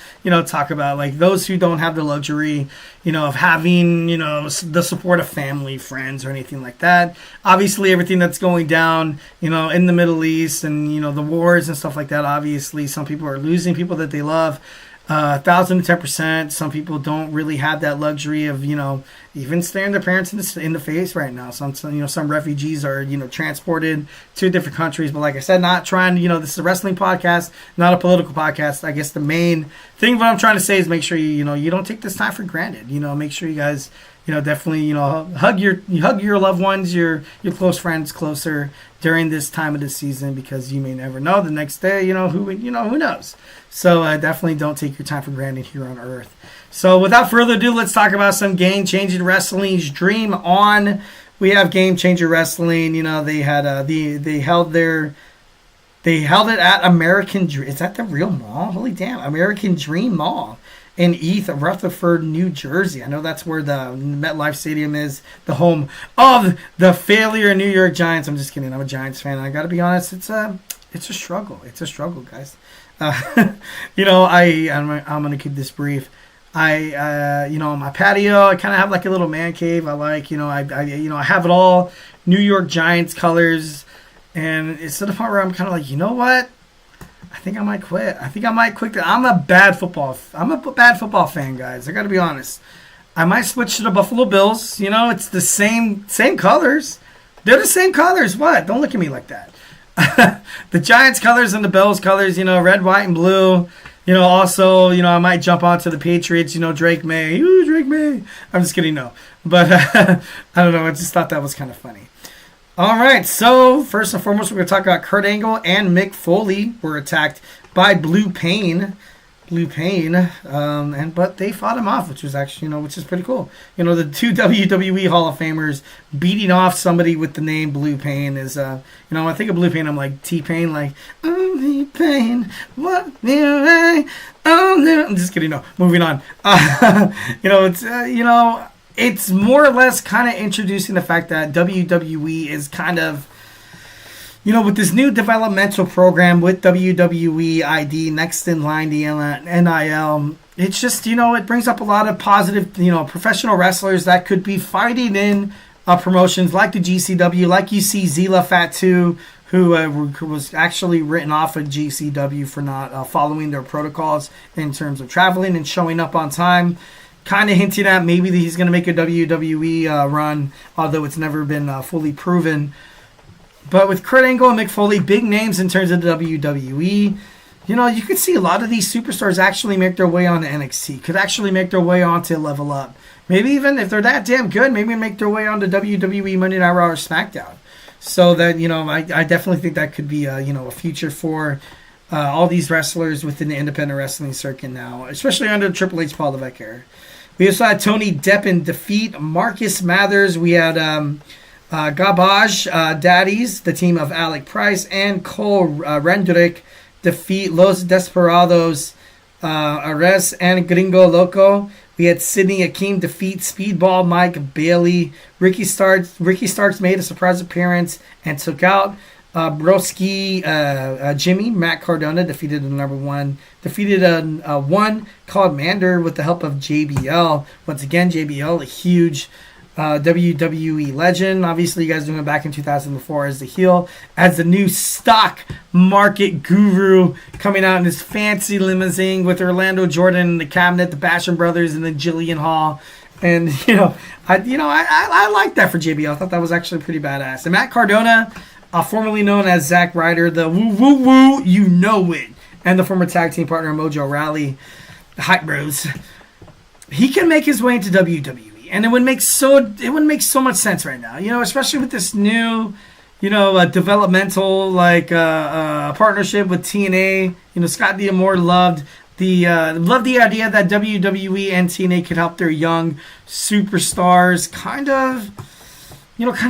talk about, like those who don't have the luxury, of having, the support of family, friends, or anything like that. Obviously, everything that's going down, in the Middle East and, the wars and stuff like that, obviously, some people are losing people that they love. 1010%. Some people don't really have that luxury of even staring their parents in the face right now. Some refugees are transported to different countries. But like I said, not trying to this is a wrestling podcast, not a political podcast. I guess the main thing what I'm trying to say is make sure you don't take this time for granted. Make sure you guys definitely hug your loved ones, your close friends closer during this time of the season, because you may never know the next day. Who knows. So definitely don't take your time for granted here on Earth. So without further ado, let's talk about some Game Changer Wrestling's Dream On. We have Game Changer Wrestling. They had they held it at American Dream. Is that the real mall? Holy damn, American Dream Mall in East Rutherford, New Jersey. I know that's where the MetLife Stadium is, the home of the failure New York Giants. I'm just kidding. I'm a Giants fan. I got to be honest. It's a struggle. It's a struggle, guys. I'm gonna keep this brief. On my patio, I kind of have like a little man cave. I like, I have it all New York Giants colors, and it's to the point where I'm kind of like, you know what? I think I might quit. I'm a bad football fan, guys. I got to be honest. I might switch to the Buffalo Bills. It's the same colors. They're the same colors. What? Don't look at me like that. The Giants colors and the Bills colors, red, white, and blue. Also, I might jump onto the Patriots, Drake May. Ooh, Drake May. I'm just kidding, no. But I don't know. I just thought that was kind of funny. All right, so first and foremost, we're going to talk about Kurt Angle and Mick Foley were attacked by Blue Pain, but they fought him off, which was actually, which is pretty cool. The two WWE Hall of Famers beating off somebody with the name Blue Pain is, when I think of Blue Pain, I'm like T-Pain, like, only pain, what I'm just kidding, no, moving on. It's more or less kind of introducing the fact that WWE is kind of, with this new developmental program with WWE ID, next in line, the NIL, it's just, it brings up a lot of positive, professional wrestlers that could be fighting in promotions like the GCW, like you see Zila Fatu, who was actually written off of GCW for not following their protocols in terms of traveling and showing up on time. Kind of hinting at maybe that he's going to make a WWE run, although it's never been fully proven. But with Kurt Angle and Mick Foley, big names in terms of the WWE, you could see a lot of these superstars actually make their way onto NXT, could actually make their way onto Level Up. Maybe even if they're that damn good, maybe make their way onto WWE Monday Night Raw or Smackdown. So that, I definitely think that could be a future for all these wrestlers within the independent wrestling circuit now, especially under Triple H Paul Levesque era. We also had Tony Deppen defeat Marcus Mathers. We had Garbage Daddies, the team of Alec Price, and Cole Rendrick defeat Los Desperados, Ares and Gringo Loco. We had Sidney Akeem defeat Speedball Mike Bailey. Ricky Starks made a surprise appearance and took out Broski Jimmy. Matt Cardona defeated the number one. Defeated a one called Mander with the help of JBL. Once again, JBL, a huge WWE legend. Obviously, you guys knew him back in 2004 as the heel, as the new stock market guru, coming out in his fancy limousine with Orlando Jordan in the cabinet, the Basham brothers, and then Jillian Hall. And I like that for JBL. I thought that was actually pretty badass. And Matt Cardona, formerly known as Zack Ryder, the woo woo woo, you know it, and the former tag team partner Mojo Rawley, the Hype Bros. He can make his way into WWE. And it would make so much sense right now, especially with this new, developmental partnership with TNA. Scott D'Amore loved the idea that WWE and TNA could help their young superstars kind of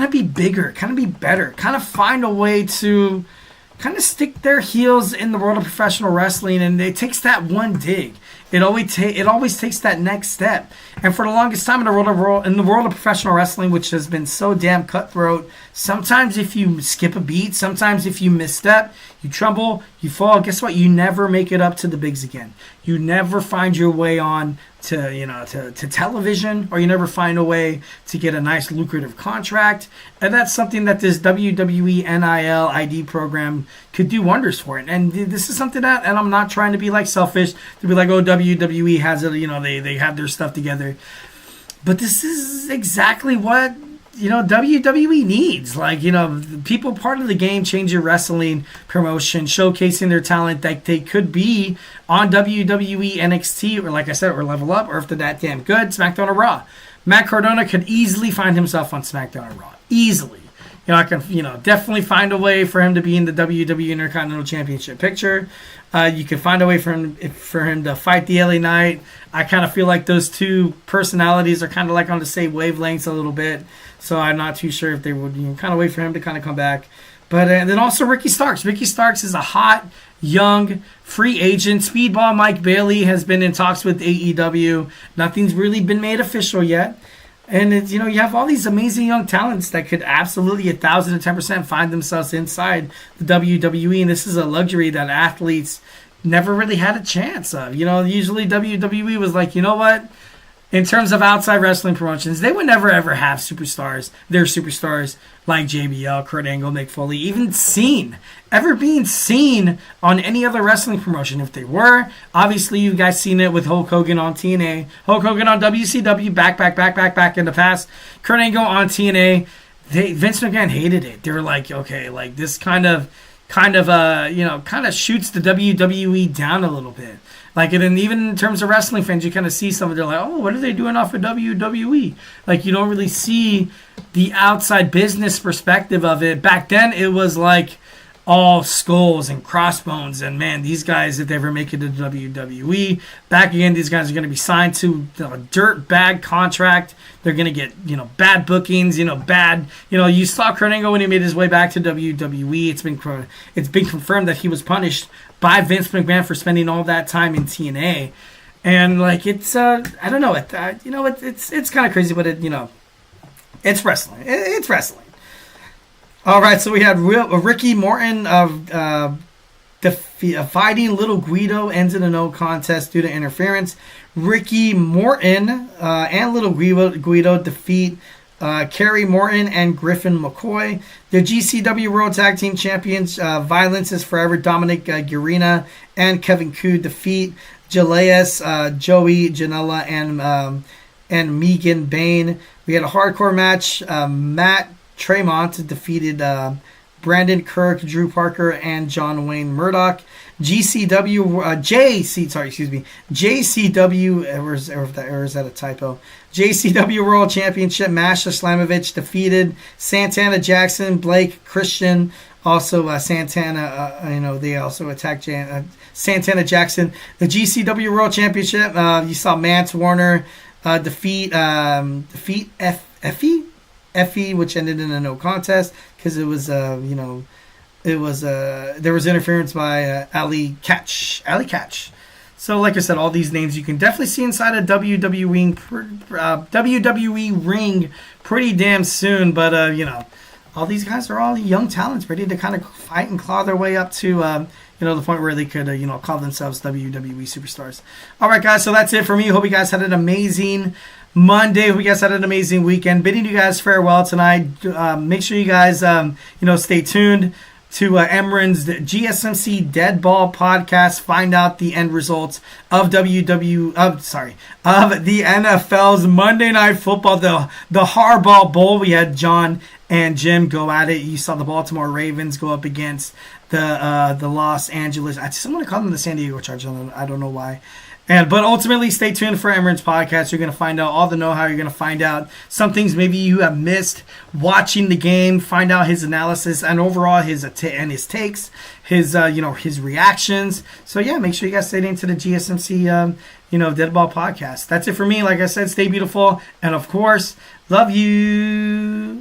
be bigger, kind of be better, kind of find a way to kind of stick their heels in the world of professional wrestling, and it takes that one dig. It always takes that next step. And for the longest time in the world of professional wrestling, which has been so damn cutthroat, sometimes if you skip a beat, sometimes if you misstep, you tremble, you fall. Guess what? You never make it up to the bigs again. You never find your way on to television, or you never find a way to get a nice lucrative contract. And that's something that this WWE NIL ID program could do wonders for it. And this is something that, and I'm not trying to be selfish to be oh, WWE has it, they have their stuff together. But this is exactly what WWE needs. People part of the game changer wrestling promotion, showcasing their talent that they could be on WWE NXT, or like I said, or Level Up, or if they're that damn good, SmackDown or Raw. Matt Cardona could easily find himself on SmackDown or Raw. Easily. I can, definitely find a way for him to be in the WWE Intercontinental Championship picture. You can find a way for him to fight the LA Knight. I kind of feel like those two personalities are kind of on the same wavelengths a little bit. So I'm not too sure if they would kind of wait for him to kind of come back. But then also Ricky Starks. Ricky Starks is a hot, young, free agent. Speedball Mike Bailey has been in talks with AEW. Nothing's really been made official yet. And it's, you have all these amazing young talents that could absolutely 1,010% find themselves inside the WWE. And this is a luxury that athletes never really had a chance of. Usually WWE was like, you know what? In terms of outside wrestling promotions, they would never ever have their superstars like JBL, Kurt Angle, Mick Foley, ever being seen on any other wrestling promotion. If they were, obviously you guys seen it with Hulk Hogan on TNA, Hulk Hogan on WCW, back in the past, Kurt Angle on TNA. Vince McMahon hated it. They were like, okay, this kind of shoots the WWE down a little bit. Like, and even in terms of wrestling fans, you kind of see some of they're like, oh, what are they doing off of WWE? Like, you don't really see the outside business perspective of it. Back then, it was like all skulls and crossbones, and man, these guys, if they ever make it to WWE, back again, these guys are going to be signed to a dirt bag contract. They're going to get, bad bookings, bad, you saw Kurt Angle when he made his way back to WWE. It's been confirmed that he was punished by Vince McMahon for spending all that time in TNA. And like, it's, I don't know, it's kind of crazy, but it's wrestling. It's wrestling. All right, so we had Ricky Morton fighting Little Guido, ends in a no contest due to interference. Ricky Morton and Little Guido defeat Kerry Morton and Griffin McCoy. The GCW World Tag Team Champions, Violence is Forever, Dominic Guerrina and Kevin Ku defeat Jaleas, Joey Janela, and Megan Bain. We had a hardcore match. Matt Tremont defeated Brandon Kirk, Drew Parker, and John Wayne Murdoch. JCW, or is that a typo? JCW World Championship, Masha Slamovich defeated Santana Jackson, Blake Christian. Also, Santana, they also attacked Santana Jackson. The GCW World Championship, you saw Mance Warner defeat Effie, which ended in a no contest because it was, there was interference by Ali Catch. So, like I said, all these names you can definitely see inside a WWE ring pretty damn soon. But all these guys are all young talents ready to kind of fight and claw their way up to the point where they could call themselves WWE superstars. All right, guys, so that's it for me. Hope you guys had an amazing Monday. Hope you guys had an amazing weekend. Bidding you guys farewell tonight. Make sure you guys stay tuned to Emran's GSMC Dead Ball podcast. Find out the end results of the NFL's Monday Night Football, the Harbaugh Bowl. We had John and Jim go at it. You saw the Baltimore Ravens go up against the Los Angeles. I just want to call them the San Diego Chargers. I don't know why. But ultimately, stay tuned for Emran's podcast. You're going to find out all the know-how. You're going to find out some things maybe you have missed watching the game. Find out his analysis and overall his takes, his reactions. So yeah, make sure you guys stay into the GSMC Dead Ball podcast. That's it for me. Like I said, stay beautiful, and of course, love you.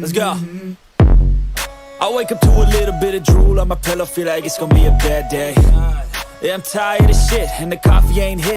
Let's go. I wake up to a little bit of drool on my pillow, feel like it's gonna be a bad day. Yeah, I'm tired of shit, and the coffee ain't hit.